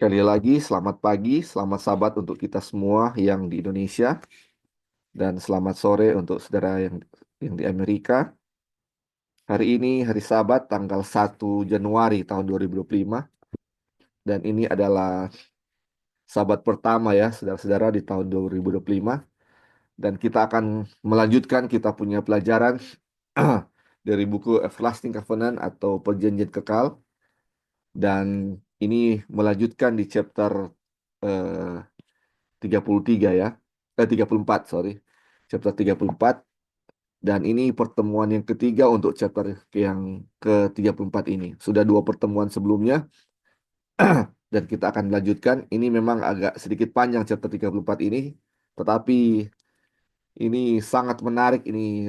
Sekali lagi, selamat pagi, selamat sabat untuk kita semua yang di Indonesia, dan selamat sore untuk saudara yang di Amerika. Hari ini hari Sabat, tanggal 1 Januari tahun 2025, dan ini adalah Sabat pertama ya, saudara-saudara, di tahun 2025. Dan kita akan melanjutkan kita punya pelajaran dari buku Everlasting Covenant atau Perjanjian Kekal. Dan ini melanjutkan di chapter eh, 33 ya. 34, sorry. Chapter 34. Dan ini pertemuan yang ketiga untuk chapter yang ke-34 ini. Sudah dua pertemuan sebelumnya dan kita akan melanjutkan. Ini memang agak sedikit panjang chapter 34 ini, tetapi ini sangat menarik ini,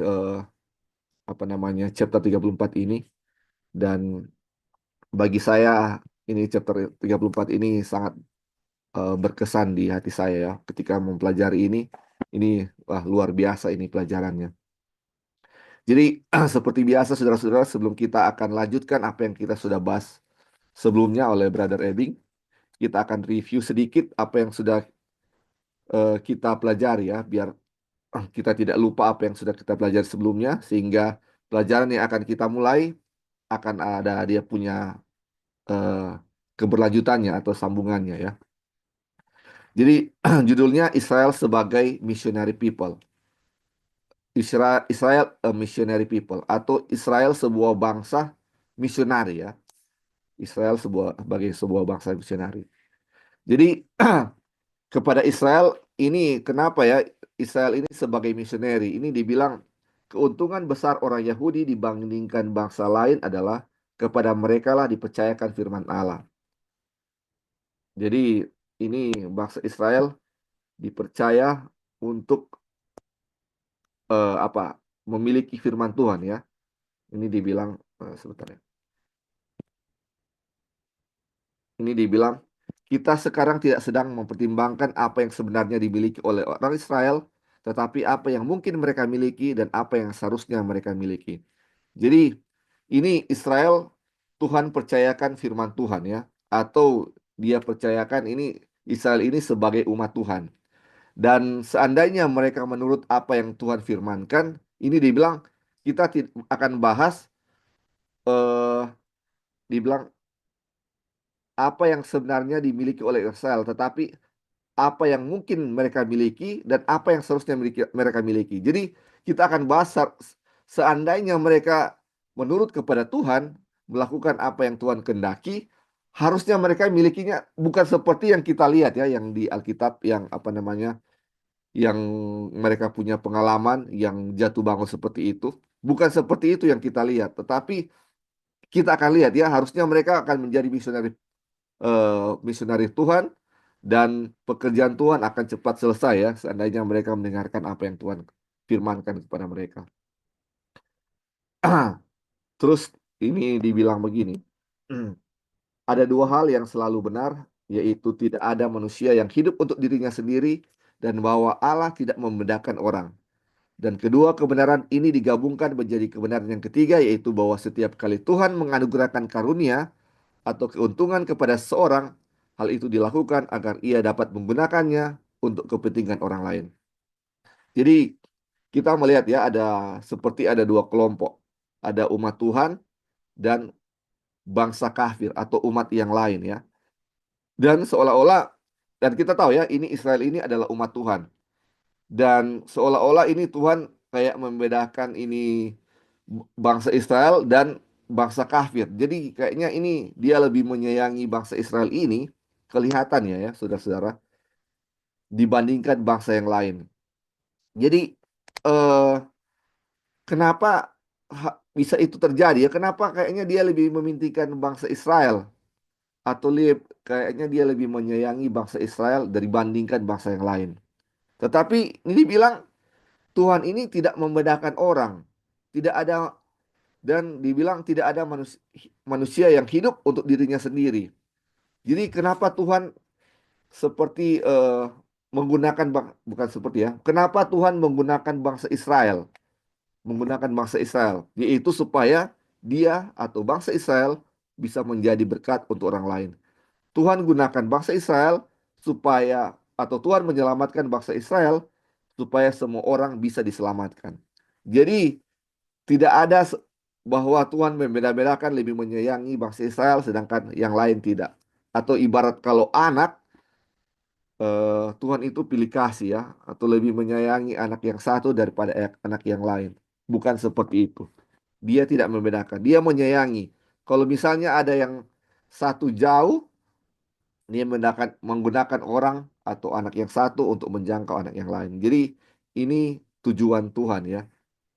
apa namanya, chapter 34 ini. Dan bagi saya ini chapter 34 ini sangat berkesan di hati saya ya ketika mempelajari ini. Ini wah, luar biasa ini pelajarannya. Jadi seperti biasa saudara-saudara, sebelum kita akan lanjutkan apa yang kita sudah bahas sebelumnya oleh Brother Ebing, kita akan review sedikit apa yang sudah kita pelajari ya, biar kita tidak lupa apa yang sudah kita pelajari sebelumnya, sehingga pelajaran yang akan kita mulai akan ada dia punya eh, keberlanjutannya atau sambungannya ya. Jadi judulnya Israel sebagai Missionary People. Israel a Missionary People atau Israel sebuah bangsa misionari ya. Israel sebagai sebuah bangsa misionari. Jadi kepada Israel ini kenapa ya Israel ini sebagai misioneri ini dibilang keuntungan besar orang Yahudi dibandingkan bangsa lain adalah kepada mereka lah dipercayakan firman Allah. Jadi ini bangsa Israel dipercaya untuk apa? Memiliki firman Tuhan ya. Ini dibilang sebentar ya. Ini dibilang, kita sekarang tidak sedang mempertimbangkan apa yang sebenarnya dimiliki oleh orang Israel, tetapi apa yang mungkin mereka miliki dan apa yang seharusnya mereka miliki. Jadi, ini Israel, Tuhan percayakan firman Tuhan ya, atau dia percayakan ini Israel ini sebagai umat Tuhan. Dan seandainya mereka menurut apa yang Tuhan firmankan, ini dibilang kita akan bahas, eh, dibilang apa yang sebenarnya dimiliki oleh Israel, tetapi apa yang mungkin mereka miliki dan apa yang seharusnya mereka miliki. Jadi kita akan bahas seandainya mereka menurut kepada Tuhan melakukan apa yang Tuhan kehendaki, harusnya mereka milikinya bukan seperti yang kita lihat ya, yang di Alkitab yang apa namanya, yang mereka punya pengalaman yang jatuh bangun seperti itu. Bukan seperti itu yang kita lihat, tetapi kita akan lihat ya, harusnya mereka akan menjadi misionari Tuhan, dan pekerjaan Tuhan akan cepat selesai ya seandainya mereka mendengarkan apa yang Tuhan firmankan kepada mereka. Terus ini dibilang begini, ada dua hal yang selalu benar, yaitu tidak ada manusia yang hidup untuk dirinya sendiri dan bahwa Allah tidak membedakan orang. Dan kedua kebenaran ini digabungkan menjadi kebenaran yang ketiga, yaitu bahwa setiap kali Tuhan menganugerahkan karunia atau keuntungan kepada seorang, hal itu dilakukan agar ia dapat menggunakannya untuk kepentingan orang lain. Jadi kita melihat ya, seperti ada dua kelompok. Ada umat Tuhan dan bangsa kafir atau umat yang lain ya. Dan seolah-olah, dan kita tahu ya, ini Israel ini adalah umat Tuhan. Dan seolah-olah ini Tuhan kayak membedakan ini bangsa Israel dan bangsa kafir. Jadi kayaknya ini dia lebih menyayangi bangsa Israel ini, kelihatannya ya, saudara-saudara, dibandingkan bangsa yang lain. Jadi eh, kenapa bisa itu terjadi ya? Kenapa kayaknya dia lebih mementingkan bangsa Israel, atau kayaknya dia lebih menyayangi bangsa Israel dibandingkan bangsa yang lain. Tetapi ini dibilang Tuhan ini tidak membedakan orang. Tidak ada, dan dibilang tidak ada manusia yang hidup untuk dirinya sendiri. Jadi kenapa Tuhan seperti menggunakan bukan seperti ya. Kenapa Tuhan menggunakan bangsa Israel? Menggunakan bangsa Israel, yaitu supaya dia atau bangsa Israel bisa menjadi berkat untuk orang lain. Tuhan gunakan bangsa Israel supaya atau Tuhan menyelamatkan bangsa Israel supaya semua orang bisa diselamatkan. Jadi tidak ada bahwa Tuhan membeda-bedakan lebih menyayangi bangsa Israel sedangkan yang lain tidak. Atau ibarat kalau anak Tuhan itu pilih kasih ya atau lebih menyayangi anak yang satu daripada anak yang lain. Bukan seperti itu. Dia tidak membedakan. Dia menyayangi. Kalau misalnya ada yang satu jauh, dia menggunakan orang atau anak yang satu untuk menjangkau anak yang lain. Jadi ini tujuan Tuhan ya,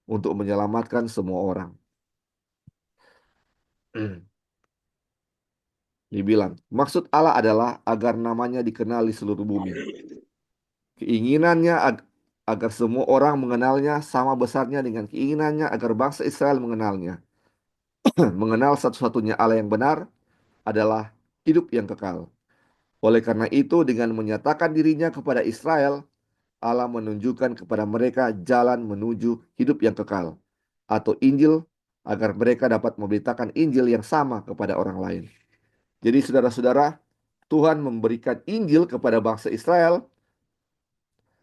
untuk menyelamatkan semua orang. Dibilang, maksud Allah adalah agar namanya dikenal di seluruh bumi. Keinginannya agar semua orang mengenalnya sama besarnya dengan keinginannya agar bangsa Israel mengenalnya. Mengenal satu-satunya Allah yang benar adalah hidup yang kekal. Oleh karena itu, dengan menyatakan dirinya kepada Israel, Allah menunjukkan kepada mereka jalan menuju hidup yang kekal, atau Injil, agar mereka dapat memberitakan Injil yang sama kepada orang lain. Jadi saudara-saudara, Tuhan memberikan Injil kepada bangsa Israel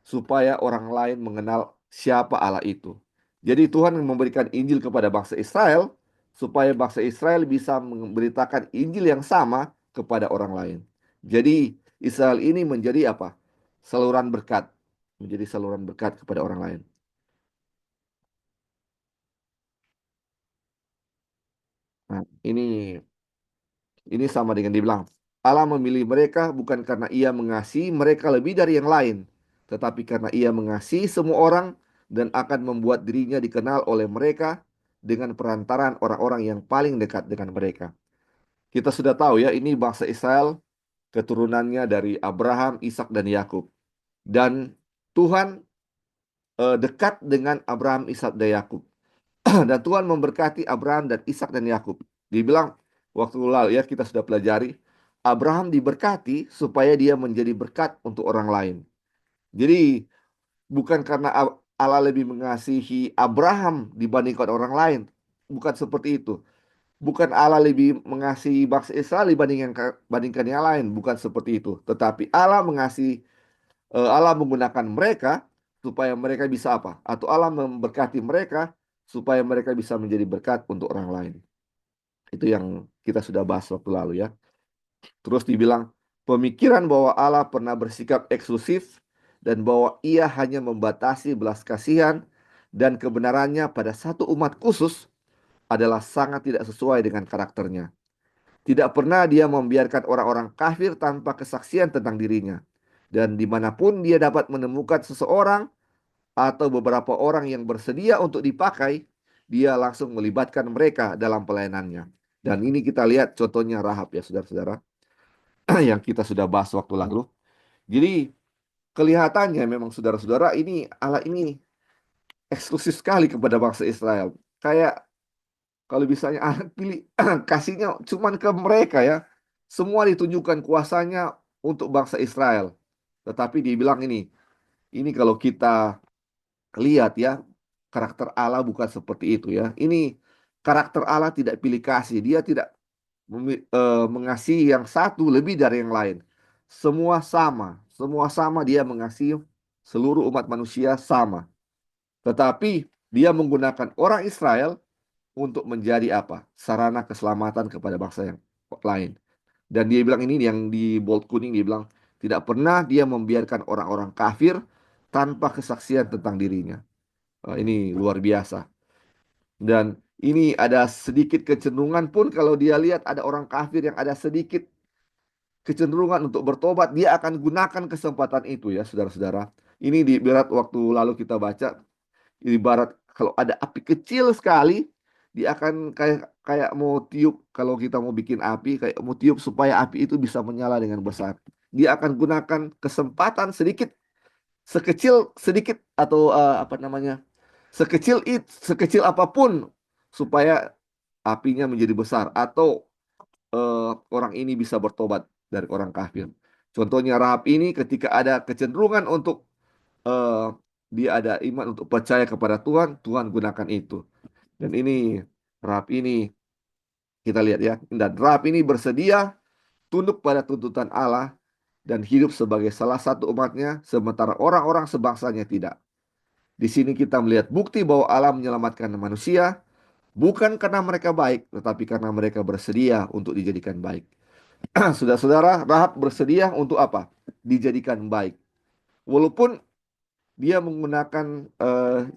supaya orang lain mengenal siapa Allah itu. Jadi Tuhan memberikan Injil kepada bangsa Israel supaya bangsa Israel bisa memberitakan Injil yang sama kepada orang lain. Jadi Israel ini menjadi apa? Saluran berkat, menjadi saluran berkat kepada orang lain. Nah, ini sama dengan dibilang Allah memilih mereka bukan karena Ia mengasihi mereka lebih dari yang lain, tetapi karena Ia mengasihi semua orang dan akan membuat dirinya dikenal oleh mereka dengan perantaran orang-orang yang paling dekat dengan mereka. Kita sudah tahu ya, ini bangsa Israel keturunannya dari Abraham, Ishak dan Yakub. Dan Tuhan dekat dengan Abraham, Ishak dan Yakub. Dan Tuhan memberkati Abraham dan Ishak dan Yakub. Dibilang waktu lalu ya kita sudah pelajari Abraham diberkati supaya dia menjadi berkat untuk orang lain. Jadi bukan karena Allah lebih mengasihi Abraham dibandingkan orang lain. Bukan seperti itu. Bukan Allah lebih mengasihi bangsa Israel dibandingkan yang lain. Bukan seperti itu. Tetapi Allah mengasihi, Allah menggunakan mereka supaya mereka bisa apa? Atau Allah memberkati mereka supaya mereka bisa menjadi berkat untuk orang lain. Itu yang kita sudah bahas waktu lalu ya. Terus dibilang, pemikiran bahwa Allah pernah bersikap eksklusif dan bahwa ia hanya membatasi belas kasihan dan kebenarannya pada satu umat khusus adalah sangat tidak sesuai dengan karakternya. Tidak pernah dia membiarkan orang-orang kafir tanpa kesaksian tentang dirinya. Dan dimanapun dia dapat menemukan seseorang atau beberapa orang yang bersedia untuk dipakai, dia langsung melibatkan mereka dalam pelayanannya. Dan ini kita lihat contohnya Rahab ya saudara-saudara, yang kita sudah bahas waktu lalu. Jadi kelihatannya memang saudara-saudara ini Allah ini eksklusif sekali kepada bangsa Israel. Kayak kalau misalnya Allah pilih kasihnya cuman ke mereka ya. Semua ditunjukkan kuasanya untuk bangsa Israel. Tetapi dibilang ini kalau kita lihat ya, karakter Allah bukan seperti itu ya. Ini karakter Allah tidak pilih kasih. Dia tidak mengasihi yang satu lebih dari yang lain. Semua sama. Semua sama dia mengasihi seluruh umat manusia sama. Tetapi dia menggunakan orang Israel untuk menjadi apa? Sarana keselamatan kepada bangsa yang lain. Dan dia bilang ini yang di bold kuning dia bilang tidak pernah dia membiarkan orang-orang kafir tanpa kesaksian tentang dirinya. Ini luar biasa. Dan ini ada sedikit kecenderungan pun kalau dia lihat ada orang kafir yang ada sedikit kecenderungan untuk bertobat, dia akan gunakan kesempatan itu ya, saudara-saudara. Ini di berat waktu lalu kita baca, ibarat kalau ada api kecil sekali, dia akan kayak kayak mau tiup kalau kita mau bikin api, kayak mau tiup supaya api itu bisa menyala dengan besar. Dia akan gunakan kesempatan sedikit, sekecil sedikit atau apa namanya? Sekecil apapun supaya apinya menjadi besar atau orang ini bisa bertobat dari orang kafir. Contohnya Rahab ini ketika ada kecenderungan untuk eh, dia ada iman untuk percaya kepada Tuhan, Tuhan gunakan itu. Dan ini Rahab ini kita lihat ya, dan Rahab ini bersedia tunduk pada tuntutan Allah dan hidup sebagai salah satu umatnya, sementara orang-orang sebangsanya tidak. Di sini kita melihat bukti bahwa Allah menyelamatkan manusia, bukan karena mereka baik, tetapi karena mereka bersedia untuk dijadikan baik. Saudara-saudara, Rahab bersedia untuk apa? Dijadikan baik. Walaupun dia menggunakan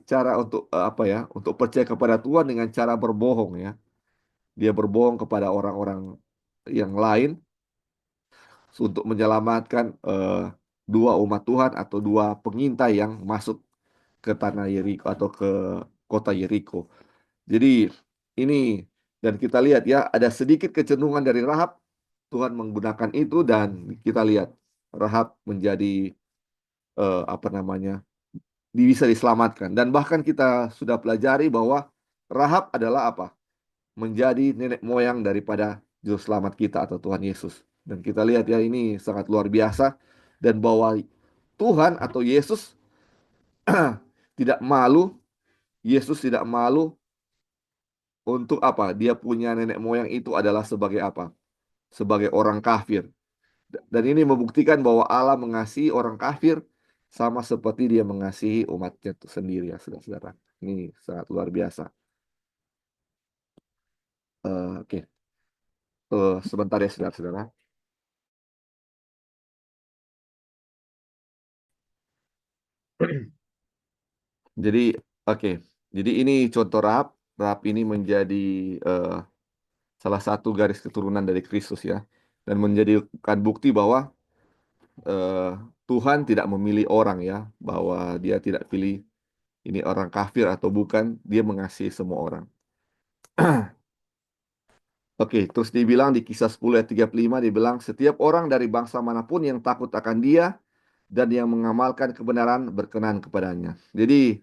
cara untuk apa ya? Untuk percaya kepada Tuhan dengan cara berbohong ya. Dia berbohong kepada orang-orang yang lain untuk menyelamatkan dua umat Tuhan atau dua pengintai yang masuk ke tanah Yeriko atau ke kota Yeriko. Jadi ini dan kita lihat ya ada sedikit kecenderungan dari Rahab, Tuhan menggunakan itu dan kita lihat Rahab menjadi apa namanya bisa diselamatkan dan bahkan kita sudah pelajari bahwa Rahab adalah apa? Menjadi nenek moyang daripada juru selamat kita atau Tuhan Yesus. Dan kita lihat ya ini sangat luar biasa dan bahwa Tuhan atau Yesus tidak malu, Yesus tidak malu untuk apa? Dia punya nenek moyang itu adalah sebagai apa? Sebagai orang kafir. Dan ini membuktikan bahwa Allah mengasihi orang kafir sama seperti dia mengasihi umatnya itu sendiri ya, saudara-saudara. Ini sangat luar biasa. Oke. Sebentar ya, saudara-saudara. Jadi, oke. Jadi ini contoh Rahab. Rahab ini menjadi eh, salah satu garis keturunan dari Kristus ya. Dan menjadikan bukti bahwa eh, Tuhan tidak memilih orang ya. Bahwa dia tidak pilih ini orang kafir atau bukan. Dia mengasihi semua orang. Oke, terus dibilang di kisah 10 ayat 35, dibilang setiap orang dari bangsa manapun yang takut akan dia dan yang mengamalkan kebenaran berkenan kepadanya. Jadi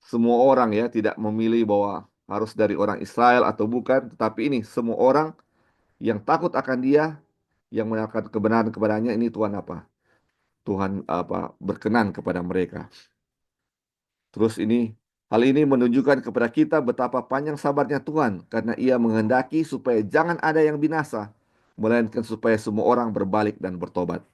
semua orang ya tidak memilih bahwa harus dari orang Israel atau bukan, tetapi ini semua orang yang takut akan dia, yang mengamalkan kebenaran kepadanya, ini Tuhan apa? Tuhan apa berkenan kepada mereka. Terus hal ini menunjukkan kepada kita betapa panjang sabarnya Tuhan karena Ia menghendaki supaya jangan ada yang binasa, melainkan supaya semua orang berbalik dan bertobat.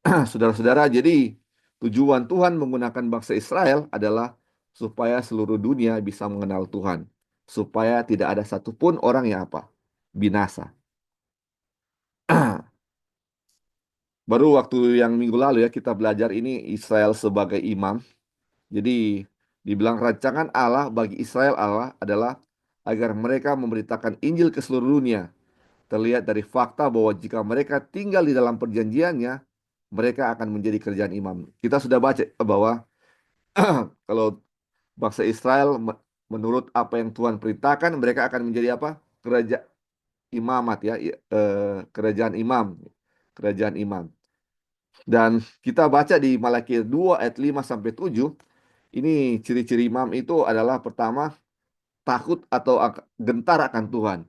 Saudara-saudara, jadi tujuan Tuhan menggunakan bangsa Israel adalah supaya seluruh dunia bisa mengenal Tuhan, supaya tidak ada satupun orang yang apa? Binasa. Baru waktu yang minggu lalu ya kita belajar ini Israel sebagai imam. Jadi dibilang rancangan Allah bagi Israel Allah adalah agar mereka memberitakan Injil ke seluruh dunia. Terlihat dari fakta bahwa jika mereka tinggal di dalam perjanjiannya, mereka akan menjadi kerajaan imam. Kita sudah baca bahwa kalau bangsa Israel menurut apa yang Tuhan perintahkan, mereka akan menjadi apa? Kerajaan imamat ya, kerajaan imam, kerajaan imam. Dan kita baca di Malaki 2 ayat 5 sampai 7, ini ciri-ciri imam itu adalah pertama takut atau gentar akan Tuhan.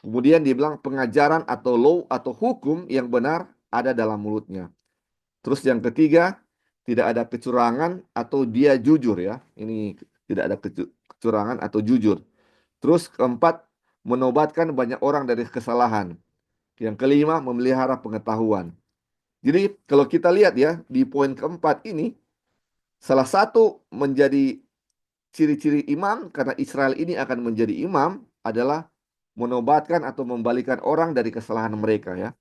Kemudian dibilang pengajaran atau law atau hukum yang benar ada dalam mulutnya. Terus yang ketiga, tidak ada kecurangan atau dia jujur ya. Ini tidak ada kecurangan atau jujur. Terus keempat, menobatkan banyak orang dari kesalahan. Yang kelima, memelihara pengetahuan. Jadi kalau kita lihat ya, di poin keempat ini, salah satu menjadi ciri-ciri imam, karena Israel ini akan menjadi imam, adalah menobatkan atau membalikan orang dari kesalahan mereka ya.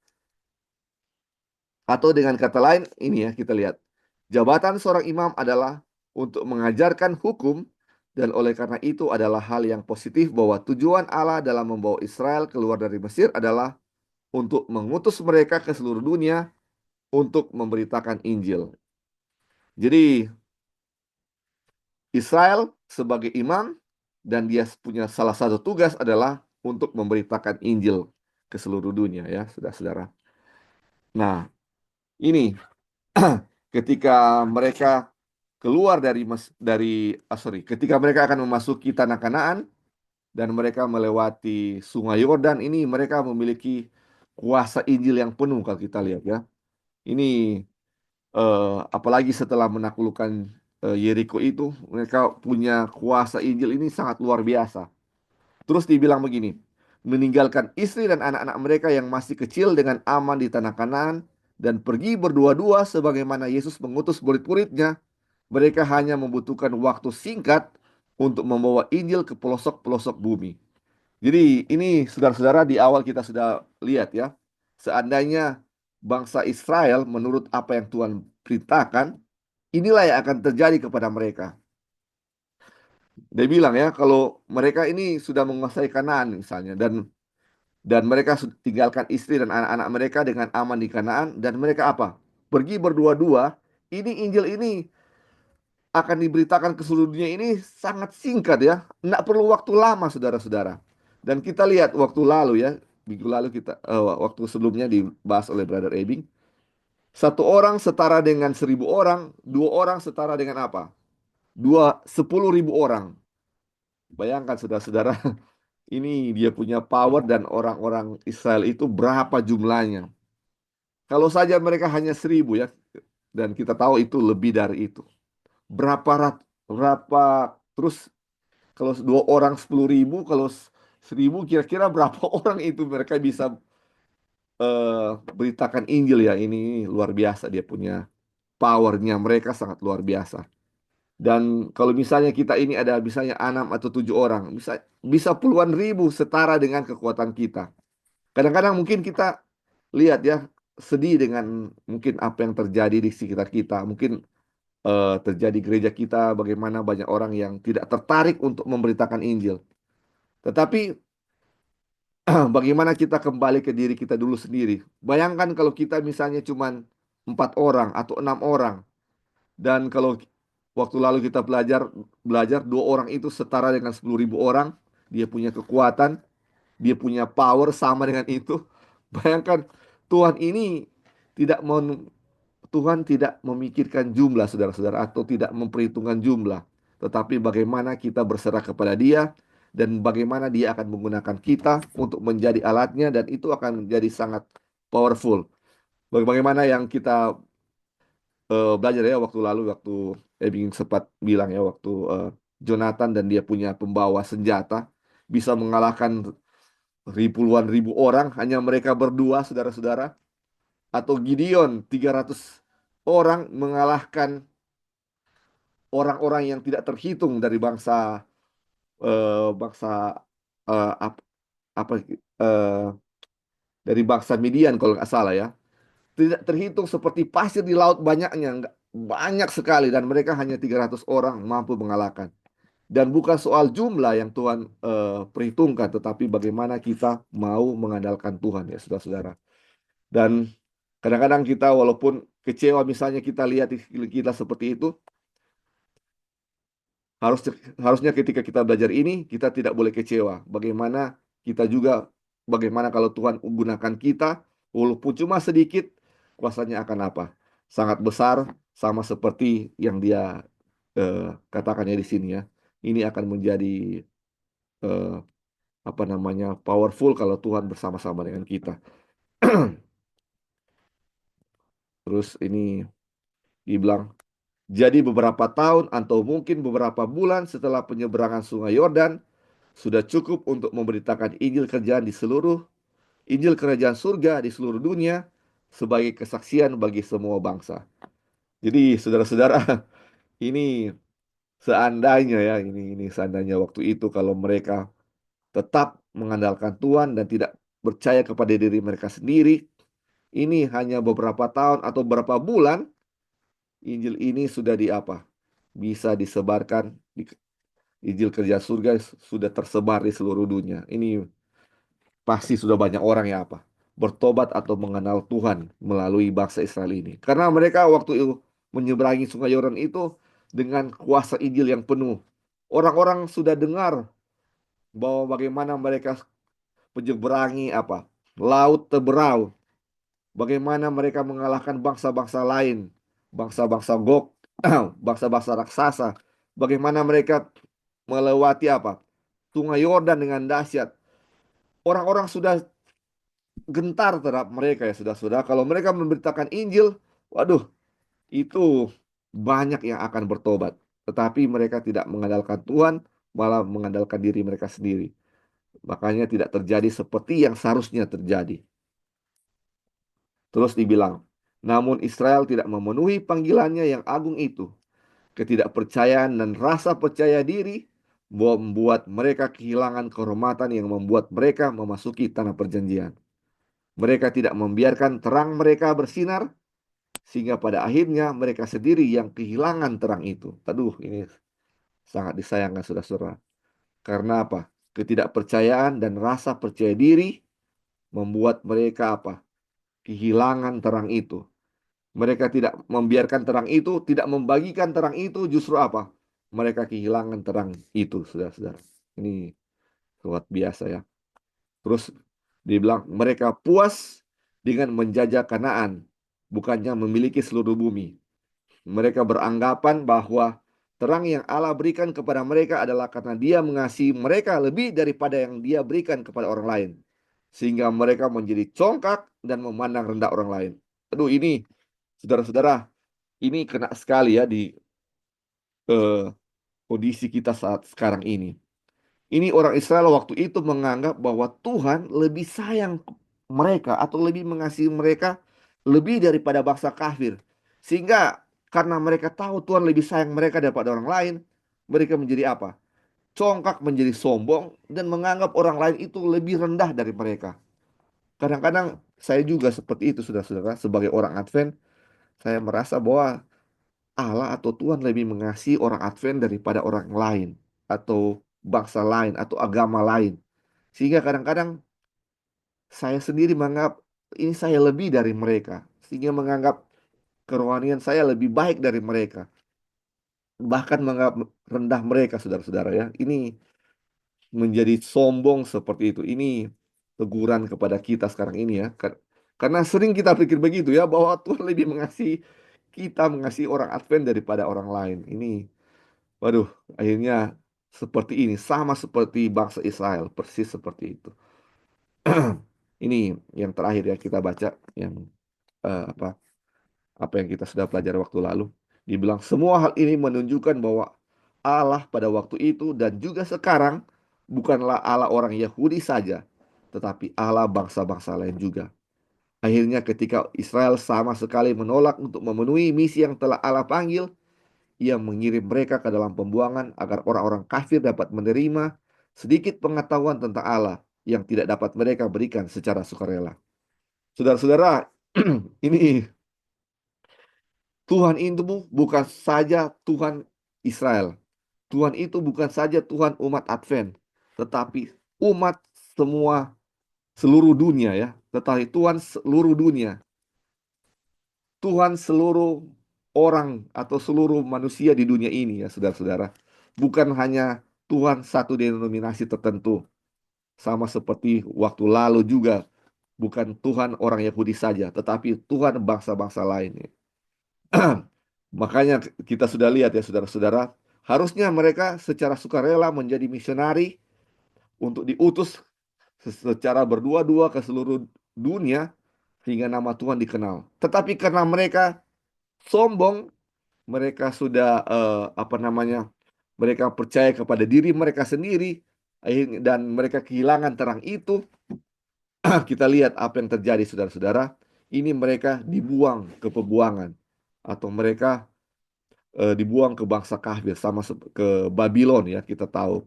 Atau dengan kata lain, ini ya kita lihat. Jabatan seorang imam adalah untuk mengajarkan hukum dan oleh karena itu adalah hal yang positif bahwa tujuan Allah dalam membawa Israel keluar dari Mesir adalah untuk mengutus mereka ke seluruh dunia untuk memberitakan Injil. Jadi Israel sebagai imam dan dia punya salah satu tugas adalah untuk memberitakan Injil ke seluruh dunia ya, saudara-saudara. Nah, ini ketika mereka keluar ketika mereka akan memasuki tanah Kanaan dan mereka melewati Sungai Yordan, ini mereka memiliki kuasa Injil yang penuh kalau kita lihat ya. Ini apalagi setelah menaklukkan Yeriko itu, mereka punya kuasa Injil ini sangat luar biasa. Terus dibilang begini, meninggalkan istri dan anak-anak mereka yang masih kecil dengan aman di tanah Kanaan dan pergi berdua-dua sebagaimana Yesus mengutus murid-muridnya. Mereka hanya membutuhkan waktu singkat untuk membawa Injil ke pelosok-pelosok bumi. Jadi ini saudara-saudara di awal kita sudah lihat ya. Seandainya bangsa Israel menurut apa yang Tuhan perintahkan, inilah yang akan terjadi kepada mereka. Dia bilang ya, kalau mereka ini sudah menguasai Kanaan misalnya, dan mereka tinggalkan istri dan anak-anak mereka dengan aman di Kanaan, dan mereka apa? Pergi berdua-dua. Ini Injil ini akan diberitakan ke seluruh dunia ini sangat singkat ya. Nggak perlu waktu lama saudara-saudara. Dan kita lihat waktu lalu ya, minggu lalu waktu sebelumnya dibahas oleh Brother Ebing. Satu orang setara dengan 1.000 orang, dua orang setara dengan apa? 10.000 orang. Bayangkan saudara-saudara, ini dia punya power dan orang-orang Israel itu berapa jumlahnya. Kalau saja mereka hanya 1.000 ya, dan kita tahu itu lebih dari itu. Berapa terus kalau dua orang 10.000, kalau 1.000 kira-kira berapa orang itu mereka bisa beritakan Injil ya. Ini luar biasa dia punya powernya mereka sangat luar biasa. Dan kalau misalnya kita ini ada misalnya 6 atau 7 orang, bisa bisa puluhan ribu setara dengan kekuatan kita. Kadang-kadang mungkin kita lihat ya sedih dengan mungkin apa yang terjadi di sekitar kita. Mungkin terjadi gereja kita bagaimana banyak orang yang tidak tertarik untuk memberitakan Injil. Tetapi bagaimana kita kembali ke diri kita dulu sendiri. Bayangkan kalau kita misalnya cuma 4 orang atau 6 orang. Dan kalau waktu lalu kita belajar belajar 2 orang itu setara dengan 10.000 orang. Dia punya kekuatan, dia punya power sama dengan itu. Bayangkan Tuhan ini tidak mau Tuhan tidak memikirkan jumlah saudara-saudara atau tidak memperhitungkan jumlah, tetapi bagaimana kita berserah kepada Dia dan bagaimana Dia akan menggunakan kita untuk menjadi alatnya dan itu akan menjadi sangat powerful. Bagaimana yang kita belajar ya waktu lalu waktu Ebing sempat bilang ya waktu Jonathan dan dia punya pembawa senjata bisa mengalahkan puluhan ribu orang hanya mereka berdua saudara-saudara atau Gideon 300 orang mengalahkan orang-orang yang tidak terhitung dari bangsa apa dari bangsa Midian kalau nggak salah ya. Tidak terhitung seperti pasir di laut banyaknya, nggak banyak sekali dan mereka hanya 300 orang mampu mengalahkan. Dan bukan soal jumlah yang Tuhan perhitungkan, tetapi bagaimana kita mau mengandalkan Tuhan ya saudara-saudara. Dan kadang-kadang kita walaupun kecewa misalnya kita lihat di sekeliling kita seperti itu, Harus, harusnya ketika kita belajar ini, kita tidak boleh kecewa. Bagaimana kita juga, bagaimana kalau Tuhan gunakan kita, walaupun cuma sedikit, kuasanya akan apa? Sangat besar, sama seperti yang dia katakannya di sini ya. Ini akan menjadi eh, apa namanya powerful kalau Tuhan bersama-sama dengan kita. Terus ini dibilang, jadi beberapa tahun atau mungkin beberapa bulan setelah penyeberangan Sungai Yordan, sudah cukup untuk memberitakan Injil kerajaan surga di seluruh dunia sebagai kesaksian bagi semua bangsa. Jadi saudara-saudara, ini seandainya ya, ini seandainya waktu itu kalau mereka tetap mengandalkan Tuhan dan tidak percaya kepada diri mereka sendiri, ini hanya beberapa tahun atau beberapa bulan, Injil ini sudah di apa? Bisa disebarkan, Injil kerajaan surga sudah tersebar di seluruh dunia. Ini pasti sudah banyak orang yang apa? Bertobat atau mengenal Tuhan melalui bangsa Israel ini. Karena mereka waktu itu menyeberangi Sungai Yordan itu dengan kuasa Injil yang penuh. Orang-orang sudah dengar bahwa bagaimana mereka menyeberangi apa? Laut Teberau. Bagaimana mereka mengalahkan bangsa-bangsa lain, bangsa-bangsa Gog, bangsa-bangsa raksasa. Bagaimana mereka melewati apa? Sungai Yordan dengan dahsyat. Orang-orang sudah gentar terhadap mereka ya sudah-sudah. Kalau mereka memberitakan Injil, waduh, itu banyak yang akan bertobat. Tetapi mereka tidak mengandalkan Tuhan, malah mengandalkan diri mereka sendiri. Makanya tidak terjadi seperti yang seharusnya terjadi. Terus dibilang, namun Israel tidak memenuhi panggilannya yang agung itu. Ketidakpercayaan dan rasa percaya diri membuat mereka kehilangan kehormatan yang membuat mereka memasuki tanah perjanjian. Mereka tidak membiarkan terang mereka bersinar, sehingga pada akhirnya mereka sendiri yang kehilangan terang itu. Aduh, ini sangat disayangkan saudara-saudara. Karena apa? Ketidakpercayaan dan rasa percaya diri membuat mereka apa? Kehilangan terang itu. Mereka tidak membiarkan terang itu, tidak membagikan terang itu, justru apa? Mereka kehilangan terang itu, saudara-saudara. Ini luar biasa ya. Terus dibilang mereka puas dengan menjajah Kanaan, bukannya memiliki seluruh bumi. Mereka beranggapan bahwa terang yang Allah berikan kepada mereka adalah karena Dia mengasihi mereka lebih daripada yang Dia berikan kepada orang lain. Sehingga mereka menjadi congkak dan memandang rendah orang lain. Aduh, ini saudara-saudara, ini kena sekali ya di eh, kondisi kita saat sekarang ini. Ini orang Israel waktu itu menganggap bahwa Tuhan lebih sayang mereka atau lebih mengasihi mereka lebih daripada bangsa kafir. Sehingga karena mereka tahu Tuhan lebih sayang mereka daripada orang lain, mereka menjadi apa? Congkak, menjadi sombong dan menganggap orang lain itu lebih rendah dari mereka. Kadang-kadang saya juga seperti itu, saudara-saudara. Sebagai orang Advent, saya merasa bahwa Allah atau Tuhan lebih mengasihi orang Advent daripada orang lain atau bangsa lain atau agama lain. Sehingga kadang-kadang saya sendiri menganggap ini saya lebih dari mereka. Sehingga menganggap kerohanian saya lebih baik dari mereka. Bahkan menganggap rendah mereka, saudara-saudara ya. Ini menjadi sombong seperti itu. Ini teguran kepada kita sekarang ini ya. Karena sering kita pikir begitu ya, bahwa Tuhan lebih mengasihi kita, mengasihi orang Advent daripada orang lain. Ini, waduh, akhirnya seperti ini. Sama seperti bangsa Israel, persis seperti itu. Ini yang terakhir ya kita baca, yang apa yang kita sudah pelajari waktu lalu. Dibilang semua hal ini menunjukkan bahwa Allah pada waktu itu dan juga sekarang bukanlah Allah orang Yahudi saja, tetapi Allah bangsa-bangsa lain juga. Akhirnya ketika Israel sama sekali menolak untuk memenuhi misi yang telah Allah panggil, Ia mengirim mereka ke dalam pembuangan agar orang-orang kafir dapat menerima sedikit pengetahuan tentang Allah yang tidak dapat mereka berikan secara sukarela. Saudara-saudara, ini Tuhan itu bukan saja Tuhan Israel. Tuhan itu bukan saja Tuhan umat Advent, tetapi umat semua seluruh dunia ya. Tetapi Tuhan seluruh dunia. Tuhan seluruh orang atau seluruh manusia di dunia ini ya saudara-saudara. Bukan hanya Tuhan satu denominasi tertentu. Sama seperti waktu lalu juga. Bukan Tuhan orang Yahudi saja, tetapi Tuhan bangsa-bangsa lain. Makanya kita sudah lihat ya saudara-saudara, harusnya mereka secara sukarela menjadi misionari untuk diutus secara berdua-dua ke seluruh dunia sehingga nama Tuhan dikenal. Tetapi karena mereka sombong, mereka sudah apa namanya? Mereka percaya kepada diri mereka sendiri dan mereka kehilangan terang itu. Kita lihat apa yang terjadi saudara-saudara. Ini mereka dibuang ke pembuangan atau mereka dibuang ke bangsa kafir sama ke Babylon ya kita tahu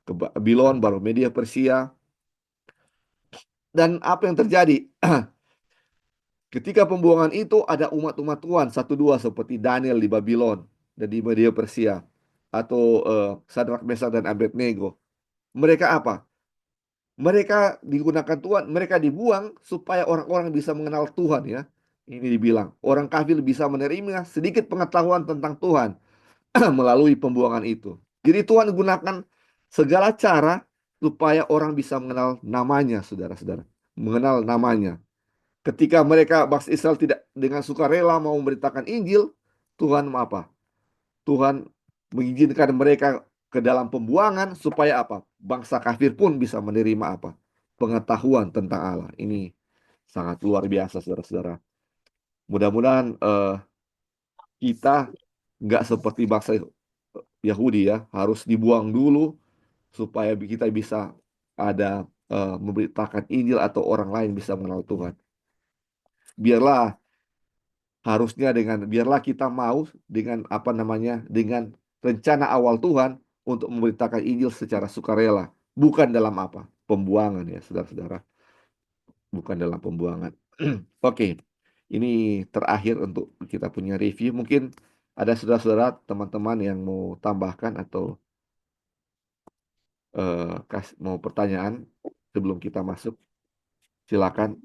ke Babylon baru Media Persia dan apa yang terjadi ketika pembuangan itu ada umat-umat Tuhan satu dua seperti Daniel di Babylon dan di Media Persia atau Sadrak Mesak dan Abednego mereka apa mereka digunakan Tuhan mereka dibuang supaya orang-orang bisa mengenal Tuhan ya ini dibilang orang kafir bisa menerima sedikit pengetahuan tentang Tuhan melalui pembuangan itu. Jadi Tuhan gunakan segala cara supaya orang bisa mengenal namanya, saudara-saudara. Mengenal namanya. Ketika mereka bangsa Israel tidak dengan sukarela mau memberitakan Injil, Tuhan apa? Tuhan mengizinkan mereka ke dalam pembuangan supaya apa? Bangsa kafir pun bisa menerima apa? Pengetahuan tentang Allah. Ini sangat luar biasa, saudara-saudara. Mudah-mudahan kita nggak seperti bangsa Yahudi ya, harus dibuang dulu supaya kita bisa ada memberitakan Injil atau orang lain bisa mengenal Tuhan. Biarlah biarlah kita mau dengan apa namanya, dengan rencana awal Tuhan untuk memberitakan Injil secara sukarela, bukan dalam apa? Pembuangan ya, saudara-saudara, bukan dalam pembuangan. Oke, ini terakhir untuk kita punya review. Mungkin ada saudara-saudara, teman-teman yang mau tambahkan atau mau pertanyaan sebelum kita masuk, silakan.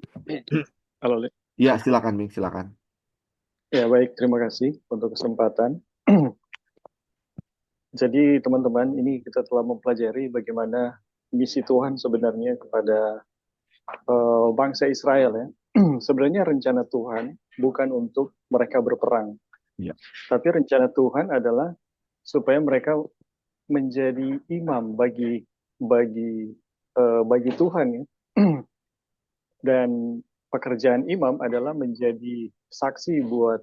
Halo, Le. Ya, silakan, Ming, silakan. Ya, baik. Terima kasih untuk kesempatan. Jadi, teman-teman, ini kita telah mempelajari bagaimana misi Tuhan sebenarnya kepada bangsa Israel ya. Sebenarnya rencana Tuhan bukan untuk mereka berperang, Ya, tapi rencana Tuhan adalah supaya mereka menjadi imam bagi bagi Tuhan ya. Dan pekerjaan imam adalah menjadi saksi buat